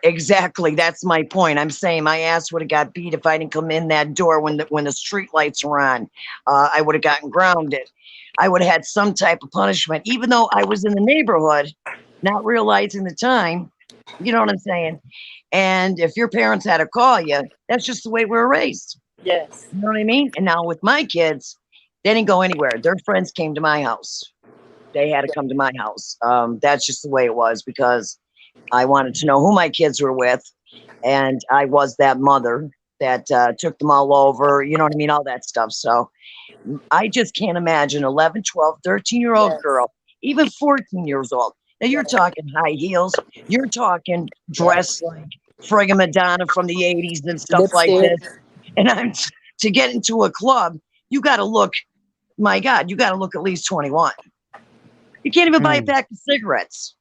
Speaker 10: Exactly. That's my point. I'm saying my ass would have got beat if I didn't come in that door when the street lights were on. I would have gotten grounded. I would have had some type of punishment, even though I was in the neighborhood, not realizing the time. You know what I'm saying? And if your parents had to call you, that's just the way we were raised.
Speaker 9: Yes.
Speaker 10: You know what I mean? And now with my kids, they didn't go anywhere. Their friends came to my house. They had to come to my house. That's just the way it was because I wanted to know who my kids were with. And I was that mother that took them all over. You know what I mean? All that stuff. So I just can't imagine 11, 12, 13-year-old girl, even 14 years old. Now you're talking high heels. You're talking dressed like friggin' Madonna from the 80s and stuff like this. And to get into a club, you got to look, my God, you got to look at least 21. You can't even buy a pack of cigarettes.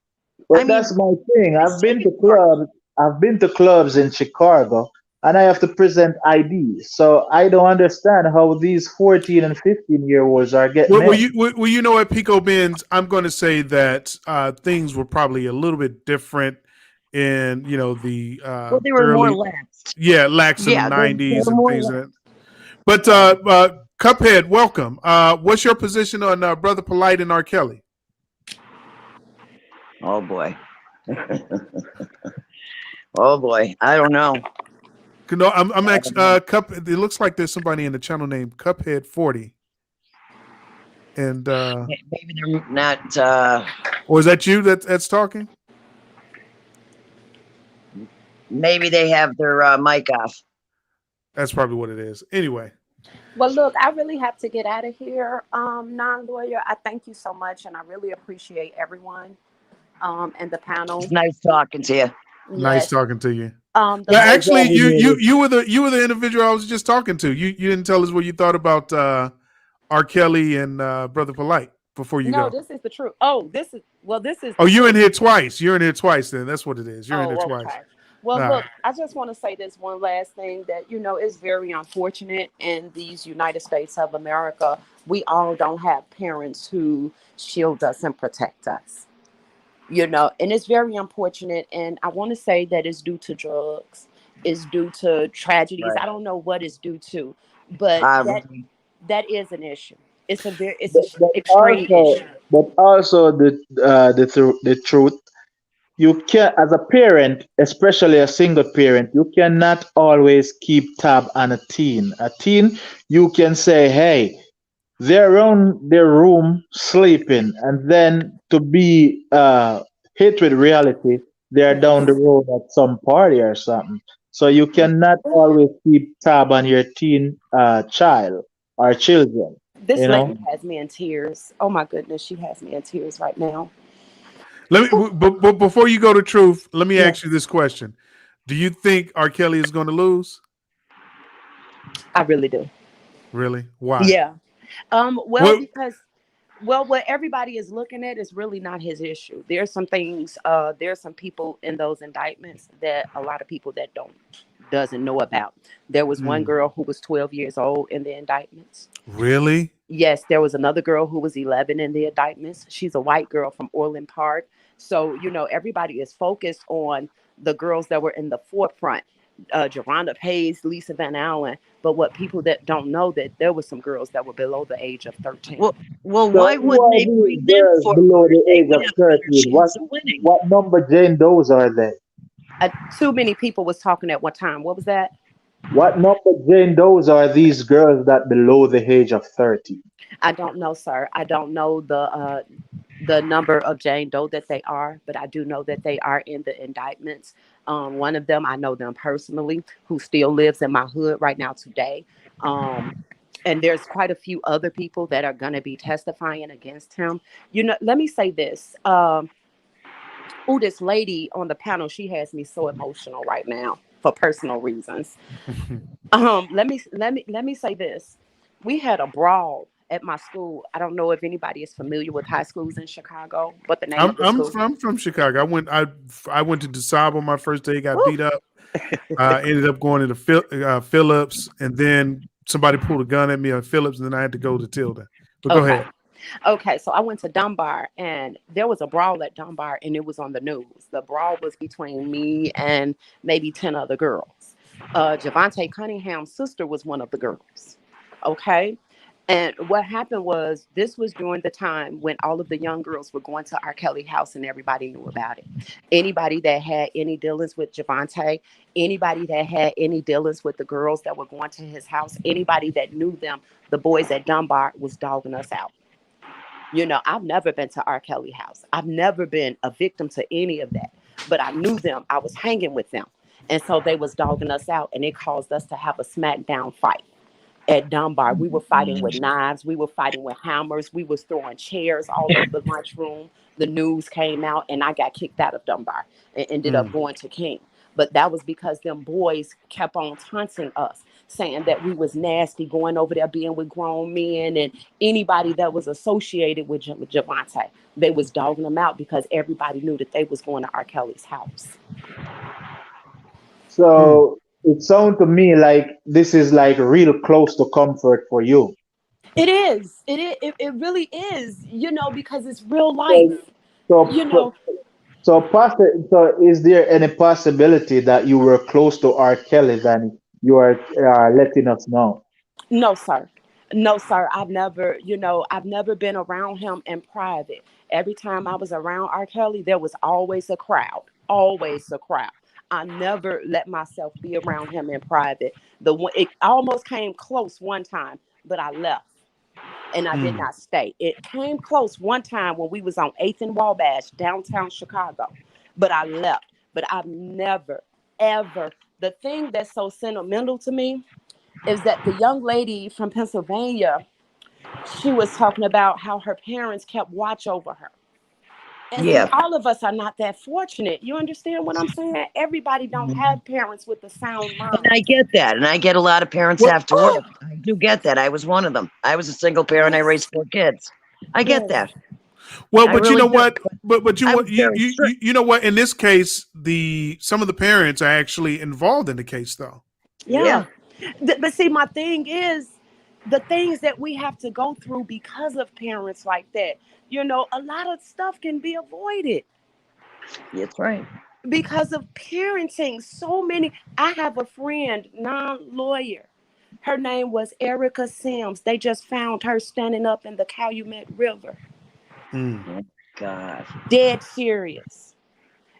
Speaker 2: Well, that's my thing. I've been to clubs in Chicago, and I have to present ID. So I don't understand how these 14 and 15-year-olds are getting.
Speaker 1: Well, you know, at Pico Benz, I'm going to say that things were probably a little bit different in the
Speaker 10: they were more lax.
Speaker 1: Yeah, lax in the 90s and things like that. But Cuphead, welcome. What's your position on Brother Polight and R. Kelly?
Speaker 10: Oh boy. Oh boy. I don't know.
Speaker 1: No, I'm actually It looks like there's somebody in the channel named Cuphead 40. And
Speaker 10: maybe they're not
Speaker 1: or is that you that's talking?
Speaker 10: Maybe they have their mic off.
Speaker 1: That's probably what it is. Anyway.
Speaker 9: Well, look, I really have to get out of here, non-lawyer. I thank you so much, and I really appreciate everyone and the panel.
Speaker 10: It's nice talking to you.
Speaker 1: Nice
Speaker 9: Yes.
Speaker 1: talking to you.
Speaker 9: The
Speaker 1: Well, actually, you were the individual I was just talking to. You didn't tell us what you thought about R. Kelly and Brother Polight before you
Speaker 9: No,
Speaker 1: go.
Speaker 9: this is the truth. Oh, this is
Speaker 1: Oh, you're in here twice. You're in here twice. Then that's what it is. You're in here twice.
Speaker 9: Okay. Well,
Speaker 1: All
Speaker 9: look,
Speaker 1: right.
Speaker 9: I just want to say this one last thing that, is very unfortunate in these United States of America. We all don't have parents who shield us and protect us, and it's very unfortunate. And I want to say that it's due to drugs, it's due to tragedies.
Speaker 10: Right.
Speaker 9: I don't know what it's due to, but that is an issue. It's an extreme issue.
Speaker 2: But also the truth. You can, as a parent, especially a single parent, you cannot always keep tab on a teen. A teen, you can say, hey, they're around their room sleeping, and then to be hit with reality, they're down the road at some party or something. So you cannot always keep tab on your teen child or children.
Speaker 9: This lady has me in tears. Oh my goodness, she has me in tears right now.
Speaker 1: Let me, but before you go to truth, let me ask you this question: do you think R. Kelly is going to lose?
Speaker 9: I really do.
Speaker 1: Really? Why?
Speaker 9: Yeah. Because what everybody is looking at is really not his issue. There's some things. There's some people in those indictments that a lot of people that doesn't know about. There was one girl who was 12 years old in the indictments.
Speaker 1: Really?
Speaker 9: Yes, there was another girl who was 11 in the indictments. She's a white girl from Orland Park. So, everybody is focused on the girls that were in the forefront, Geronda Hayes, Lisa Van Allen. But what people that don't know that there were some girls that were below the age of 13.
Speaker 10: Well, why wouldn't they bring them forward?
Speaker 2: Below the age of 13? What number Jane Does are they?
Speaker 9: Too many people was talking at one time. What was that?
Speaker 2: What number Jane Does are these girls that below the age of 30?
Speaker 9: I don't know, sir. I don't know the number of Jane Doe that they are, but I do know that they are in the indictments. One of them, I know them personally, who still lives in my hood right now today. And there's quite a few other people that are going to be testifying against him. Let me say this. This lady on the panel, she has me so emotional right now for personal reasons. Let me say this. We had a brawl at my school. I don't know if anybody is familiar with high schools in Chicago, but the name of the school.
Speaker 1: I'm from Chicago. I went to DeSable on my first day, got beat up. Ended up going into Phillips, and then somebody pulled a gun at me on Phillips, and then I had to go to Tilden. But go ahead.
Speaker 9: Okay, so I went to Dunbar, and there was a brawl at Dunbar, and it was on the news. The brawl was between me and maybe 10 other girls. Javante Cunningham's sister was one of the girls. Okay. And what happened was, this was during the time when all of the young girls were going to R. Kelly house and everybody knew about it. Anybody that had any dealings with Javante, anybody that had any dealings with the girls that were going to his house, anybody that knew them, the boys at Dunbar was dogging us out. I've never been to R. Kelly house. I've never been a victim to any of that, but I knew them. I was hanging with them. And so they was dogging us out, and it caused us to have a smackdown fight. At Dunbar, we were fighting with knives. We were fighting with hammers. We was throwing chairs all over the lunchroom. The news came out, and I got kicked out of Dunbar and ended up going to King. But that was because them boys kept on taunting us, saying that we was nasty, going over there being with grown men, and anybody that was associated with Javante. They was dogging them out because everybody knew that they was going to R. Kelly's house.
Speaker 2: So it sounds to me like this is like real close to comfort for you.
Speaker 9: It is. It really is. Because it's real life.
Speaker 2: So is there any possibility that you were close to R. Kelly than you are letting us know?
Speaker 9: No, sir. No, sir. I've never been around him in private. Every time I was around R. Kelly, there was always a crowd. Always a crowd. I never let myself be around him in private. It almost came close one time, but I left. And I did not stay. It came close one time when we was on 8th and Wabash, downtown Chicago, but I left. But I've never, ever, the thing that's so sentimental to me is that the young lady from Pennsylvania, she was talking about how her parents kept watch over her. And see,
Speaker 10: Yeah.
Speaker 9: all of us are not that fortunate. You understand what I'm saying? Everybody don't have parents with a sound
Speaker 10: And
Speaker 9: mind.
Speaker 10: I get that. And I get a lot of parents
Speaker 1: Well,
Speaker 10: have to work. I do get that. I was one of them. I was a single parent. I raised 4 kids. I get
Speaker 9: Yes.
Speaker 10: that.
Speaker 1: well,
Speaker 10: I
Speaker 1: but you
Speaker 10: really
Speaker 1: know
Speaker 10: do.
Speaker 1: what? But
Speaker 10: I was very strict.
Speaker 1: you know what? In this case, some of the parents are actually involved in the case, though.
Speaker 9: Yeah. But see, my thing is the things that we have to go through because of parents like that. You know, a lot of stuff can be avoided
Speaker 10: That's right.
Speaker 9: because of parenting. So many. I have a friend, non-lawyer. Her name was Erica Sims. They just found her standing up in the Calumet River.
Speaker 1: Mm.
Speaker 10: God.
Speaker 9: Dead serious.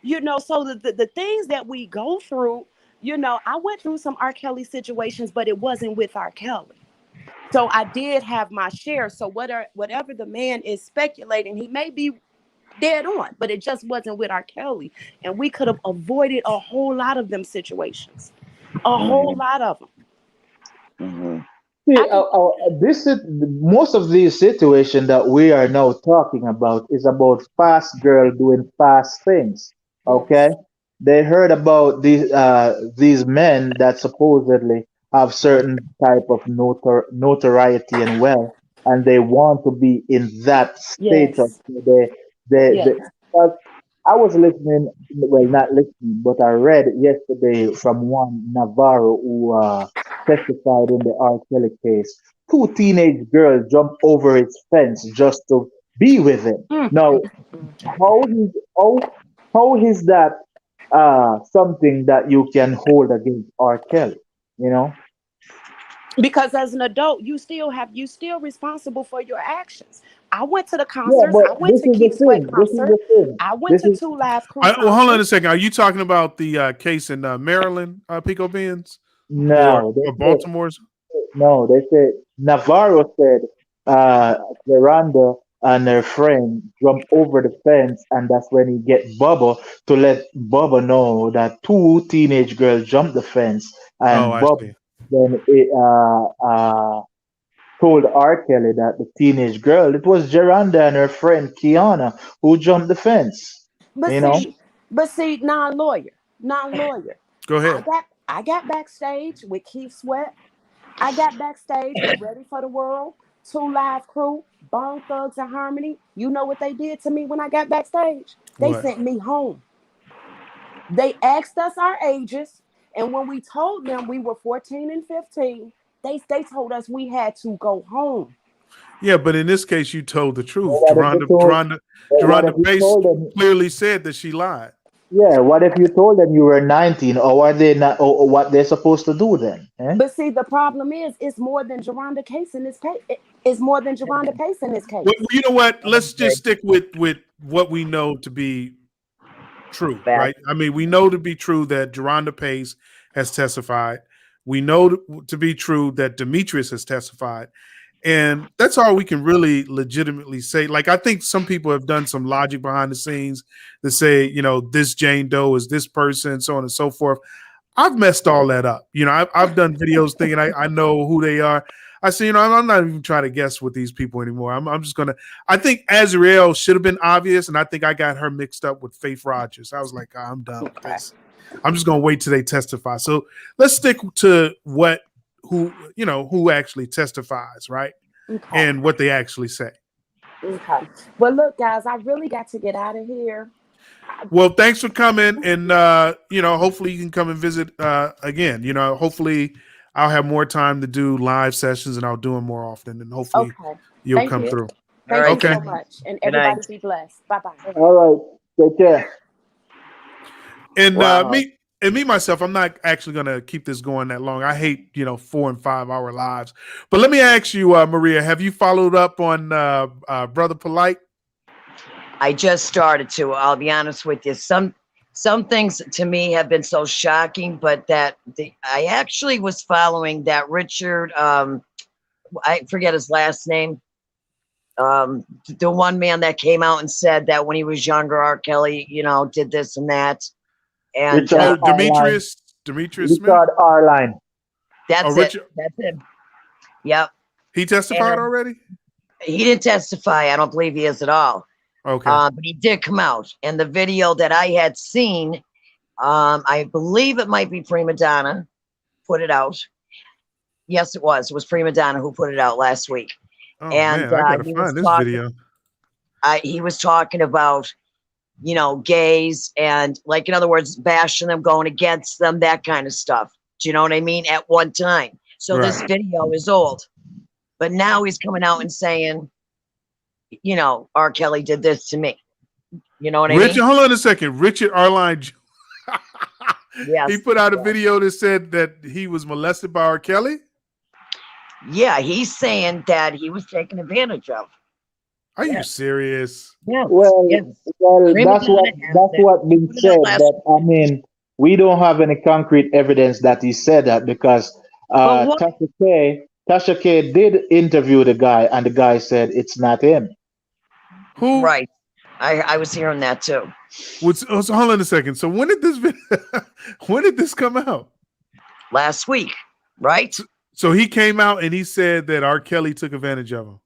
Speaker 9: You know, so the things that we go through, you know, I went through some R. Kelly situations, but it wasn't with R. Kelly. So I did have my share. So whatever the man is speculating, he may be dead on, but it just wasn't with R. Kelly. And we could have avoided a whole lot of them situations. A whole lot of them.
Speaker 10: Mm-hmm.
Speaker 2: See,
Speaker 9: I can,
Speaker 2: this is most of these situations that we are now talking about is about fast girl doing fast things. Okay,
Speaker 9: yes,
Speaker 2: they heard about these men that supposedly have certain type of notoriety and wealth, and they want to be in that status.
Speaker 9: yes,
Speaker 2: They
Speaker 9: yes.
Speaker 2: but I was listening, well, not listening, but I read yesterday from one Navarro who testified in the R. Kelly case. 2 teenage girls jumped over his fence just to be with him.
Speaker 9: Mm,
Speaker 2: Now,
Speaker 9: mm, mm.
Speaker 2: how is how is that something that you can hold against R. Kelly? You know?
Speaker 9: Because as an adult, you still responsible for your actions. I went to the
Speaker 2: Yeah,
Speaker 9: concerts.
Speaker 2: but
Speaker 9: I went
Speaker 2: this
Speaker 9: to
Speaker 2: is the
Speaker 9: Keith Sweat
Speaker 2: thing. This is
Speaker 9: concert.
Speaker 2: the thing.
Speaker 9: I went
Speaker 2: This
Speaker 9: to
Speaker 2: is
Speaker 9: 2 Live Crew
Speaker 1: Well, hold on a
Speaker 9: concerts.
Speaker 1: second. Are you talking about the case in Maryland, Pico Beans, or
Speaker 2: no. They say
Speaker 1: Baltimore's?
Speaker 2: no. They say Navarro said Veranda and her friend jump over the fence, and that's when he get Bubba to let Bubba know that 2 teenage girls jumped the fence,
Speaker 1: Oh,
Speaker 2: and
Speaker 1: I
Speaker 2: Bubba
Speaker 1: see.
Speaker 2: then told R. Kelly that the teenage girl, it was Geranda and her friend Kiana who jumped the fence.
Speaker 9: But
Speaker 2: You know?
Speaker 9: see, non-lawyer.
Speaker 1: Go
Speaker 9: I
Speaker 1: ahead.
Speaker 9: got I got backstage with Keith Sweat. I got backstage with Ready for the World, 2 Live Crew, Bone Thugs and Harmony. You know what they did to me when I got backstage? They
Speaker 1: What?
Speaker 9: sent me home. They asked us our ages, and when we told them we were 14 and 15, they told us we had to go home.
Speaker 1: Yeah, but in this case, you told the truth.
Speaker 2: What if you told? What if
Speaker 1: Geronda
Speaker 2: you
Speaker 1: Pace
Speaker 2: told them?
Speaker 1: clearly said that she lied.
Speaker 2: Yeah, what if you told them you were 19, or are they not, or what they're supposed to do then? Eh?
Speaker 9: But see, the problem is, it's more than Geronda case in this case. It's more than Geronda Pace in this
Speaker 1: Well,
Speaker 9: case.
Speaker 1: you know what? Let's
Speaker 10: Okay.
Speaker 1: just stick with what we know to be true,
Speaker 10: Back.
Speaker 1: right? I mean, we know to be true that Geronda Pace has testified. We know to be true that Demetrius has testified. And that's all we can really legitimately say. Like, I think some people have done some logic behind the scenes that say, this Jane Doe is this person, so on and so forth. I've messed all that up. I've done videos thinking I know who they are. I say, I'm not even trying to guess with these people anymore. I'm just gonna. I think Azriel should have been obvious, and I think I got her mixed up with Faith Rogers. I was like, I'm done with
Speaker 9: Okay.
Speaker 1: this. I'm just gonna wait till they testify. So let's stick to who actually testifies, right?
Speaker 9: Okay.
Speaker 1: And what they actually say.
Speaker 9: Okay. Well, look, guys, I really got to get out of here.
Speaker 1: Well, thanks for coming, and hopefully you can come and visit again. Hopefully I'll have more time to do live sessions, and I'll do them more often, and hopefully
Speaker 9: Okay.
Speaker 1: you'll
Speaker 9: Thank
Speaker 1: come
Speaker 9: you.
Speaker 1: through.
Speaker 10: All
Speaker 9: Thank
Speaker 10: right.
Speaker 9: you
Speaker 1: Okay.
Speaker 9: so much. And
Speaker 10: Good night.
Speaker 9: everybody be blessed. Bye bye.
Speaker 2: All right, take care.
Speaker 1: And
Speaker 10: Wow.
Speaker 1: me myself, I'm not actually going to keep this going that long. I hate 4 and 5 hour lives. But let me ask you, Maria, have you followed up on Brother Polight?
Speaker 10: I just started to. I'll be honest with you. Some things to me have been so shocking, but I actually was following that Richard. I forget his last name. The one man that came out and said that when he was younger, R. Kelly, did this and that. And
Speaker 2: Richard Arline.
Speaker 1: Demetrius Smith?
Speaker 2: Richard Arline.
Speaker 10: That's it.
Speaker 1: Richard,
Speaker 10: That's him. Yep.
Speaker 1: he testified
Speaker 10: And
Speaker 1: already?
Speaker 10: he didn't testify. I don't believe he is at all.
Speaker 1: Okay.
Speaker 10: But he did come out. And the video that I had seen, I believe it might be Prima Donna put it out. Yes, it was. It was Prima Donna who put it out last week.
Speaker 1: Oh
Speaker 10: And
Speaker 1: man, I gotta find this video.
Speaker 10: He was talking about, you know, gays and, like, in other words, bashing them, going against them, that kind of stuff. Do you know what I mean? At one time. So
Speaker 1: Right.
Speaker 10: this video is old, but now he's coming out and saying, you know, R. Kelly did this to me. You know what I
Speaker 1: Richard,
Speaker 10: mean?
Speaker 1: hold on a second. Richard Arline.
Speaker 10: Yes.
Speaker 1: He put out a video that said that he was molested by R. Kelly.
Speaker 10: Yeah, he's saying that he was taken advantage of.
Speaker 1: Are you serious?
Speaker 10: Yeah.
Speaker 2: Well,
Speaker 10: Yes.
Speaker 2: well,
Speaker 10: Prima
Speaker 2: that's
Speaker 10: Donna
Speaker 2: what
Speaker 10: has
Speaker 2: that's
Speaker 10: it.
Speaker 2: what been
Speaker 10: Put it out
Speaker 2: said.
Speaker 10: last
Speaker 2: But I mean, we don't have any concrete evidence that he said that because
Speaker 10: But what?
Speaker 2: Tasha K did interview the guy, and the guy said it's not him.
Speaker 1: Who?
Speaker 10: Right. I was hearing that too.
Speaker 1: So hold on a second. So when did this when did this come out?
Speaker 10: Last week, right?
Speaker 1: So he came out and he said that R. Kelly took advantage of him.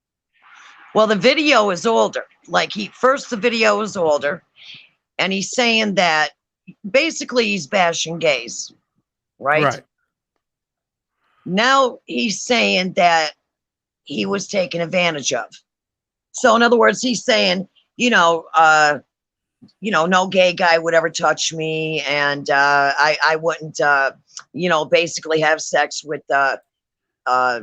Speaker 10: Well, the video is older. Like the video is older, and he's saying that basically he's bashing gays, right? Now he's saying that he was taken advantage of. So in other words, he's saying, no gay guy would ever touch me, and I wouldn't, basically have sex with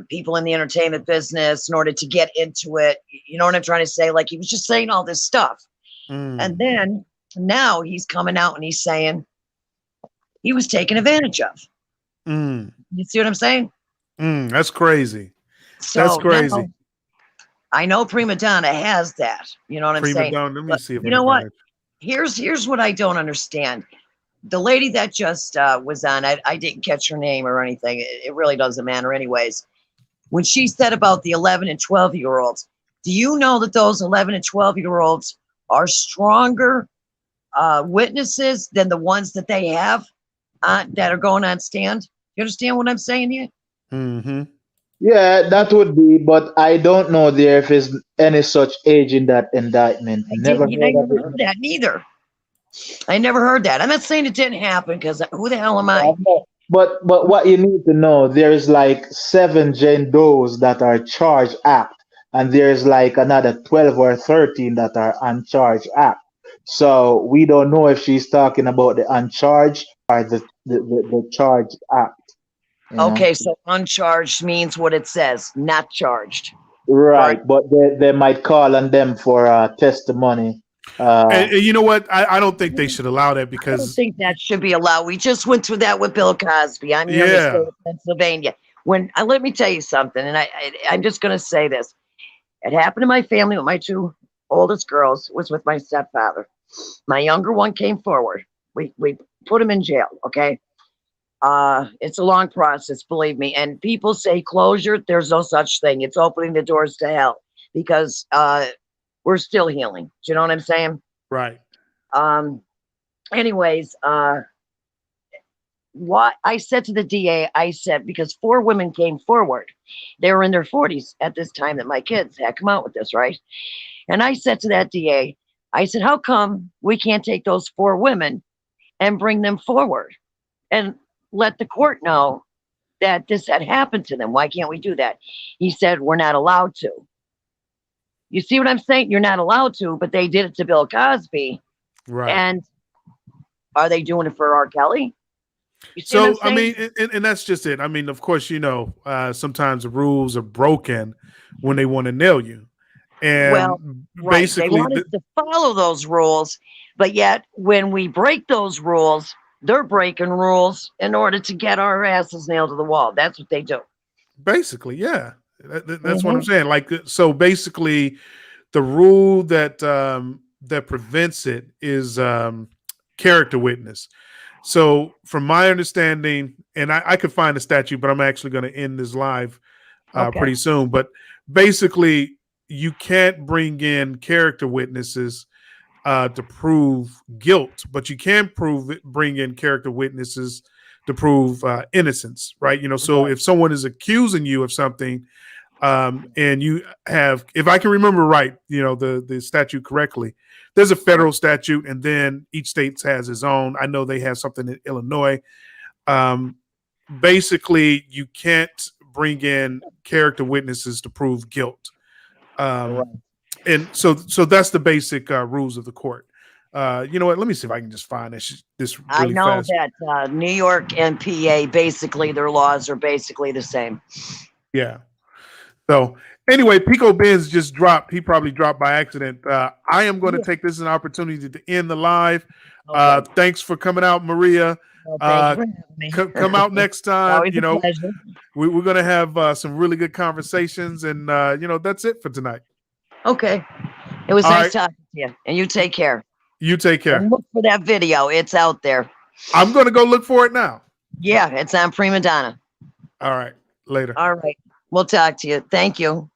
Speaker 10: people in the entertainment business in order to get into it. You know what I'm trying to say? Like, he was just saying all this stuff. And then now he's coming out and he's saying he was taken advantage of. You see what I'm saying?
Speaker 1: That's crazy.
Speaker 10: So
Speaker 1: That's crazy.
Speaker 10: now, I know Prima Donna has that. You know what I'm saying?
Speaker 1: Donna, let me see if
Speaker 10: you know what? Here's what I don't understand. The lady that just was on, I didn't catch her name or anything. It really doesn't matter anyways. When she said about the 11 and 12-year-olds, do you know that those 11 and 12-year-olds are stronger witnesses than the ones that they have that are going on stand? You understand what I'm saying here?
Speaker 1: Mm-hmm.
Speaker 2: Yeah, that would be, but I don't know there if there's any such age in that indictment.
Speaker 10: I
Speaker 2: Never
Speaker 10: never
Speaker 2: heard of
Speaker 10: heard
Speaker 2: it.
Speaker 10: that neither. I never heard that. I'm not saying it didn't happen, because who the hell am I?
Speaker 2: But what you need to know, there's like 7 Jane Does that are charged act, and there's like another 12 or 13 that are uncharged act. So we don't know if she's talking about the uncharged or the charged act. you know?
Speaker 10: Okay, so uncharged means what it says, not charged.
Speaker 2: Right, but they might call on them for testimony.
Speaker 1: And you know what? I don't think they should allow that
Speaker 10: I don't
Speaker 1: because
Speaker 10: think that should be allowed. We just went through that with Bill Cosby. I'm here in the
Speaker 1: Yeah.
Speaker 10: state of Pennsylvania. Let me tell you something, and I'm just going to say this. It happened to my family with my 2 oldest girls, was with my stepfather. My younger one came forward. We put him in jail, okay? It's a long process, believe me. And people say closure. There's no such thing. It's opening the doors to hell, because we're still healing. Do you know what I'm saying?
Speaker 1: right.
Speaker 10: Anyways, what I said to the DA, I said, because 4 women came forward. They were in their 40s at this time that my kids had come out with this, right? And I said to that DA, I said, how come we can't take those 4 women and bring them forward and let the court know that this had happened to them? Why can't we do that? He said, we're not allowed to. You see what I'm saying? You're not allowed to, but they did it to Bill Cosby.
Speaker 1: Right.
Speaker 10: And are they doing it for R. Kelly? You see what I'm
Speaker 1: So, I
Speaker 10: saying?
Speaker 1: mean, and that's just it. I mean, of course, sometimes the rules are broken when they want to nail you. And
Speaker 10: Well, right. They
Speaker 1: basically,
Speaker 10: want us to follow those rules, but yet when we break those rules, they're breaking rules in order to get our asses nailed to the wall. That's what they do.
Speaker 1: basically, yeah. That's what I'm saying. Like, so basically, the rule that that prevents it is character witness. So, from my understanding, and I could find a statute, but I'm actually going to end this live
Speaker 10: Okay.
Speaker 1: pretty soon. But basically, you can't bring in character witnesses to prove guilt, but you can bring in character witnesses to prove innocence, right? So if someone is accusing you of something, and you have, if I can remember right, the statute correctly, there's a federal statute, and then each state has its own. I know they have something in Illinois. Basically, you can't bring in character witnesses to prove guilt. And so that's the basic rules of the court. You know what? Let me see if I can just find this really
Speaker 10: I know
Speaker 1: fast.
Speaker 10: that New York and PA, basically their laws are basically the same.
Speaker 1: Yeah. So anyway, Pico Benz just dropped. He probably dropped by accident. I am going to take this as an opportunity to end the live.
Speaker 10: Okay.
Speaker 1: Thanks for coming out, Maria.
Speaker 10: Well, thank you for having me.
Speaker 1: Come out next time.
Speaker 10: Always a pleasure.
Speaker 1: We're going to have some really good conversations, and that's it for tonight.
Speaker 10: Okay. It was nice talking to you, and you take care.
Speaker 1: You take care.
Speaker 10: And look for that video. It's out there.
Speaker 1: I'm going to go look for it now.
Speaker 10: Yeah, it's on Prima Donna.
Speaker 1: All right. Later.
Speaker 10: All right. We'll talk to you. Thank you.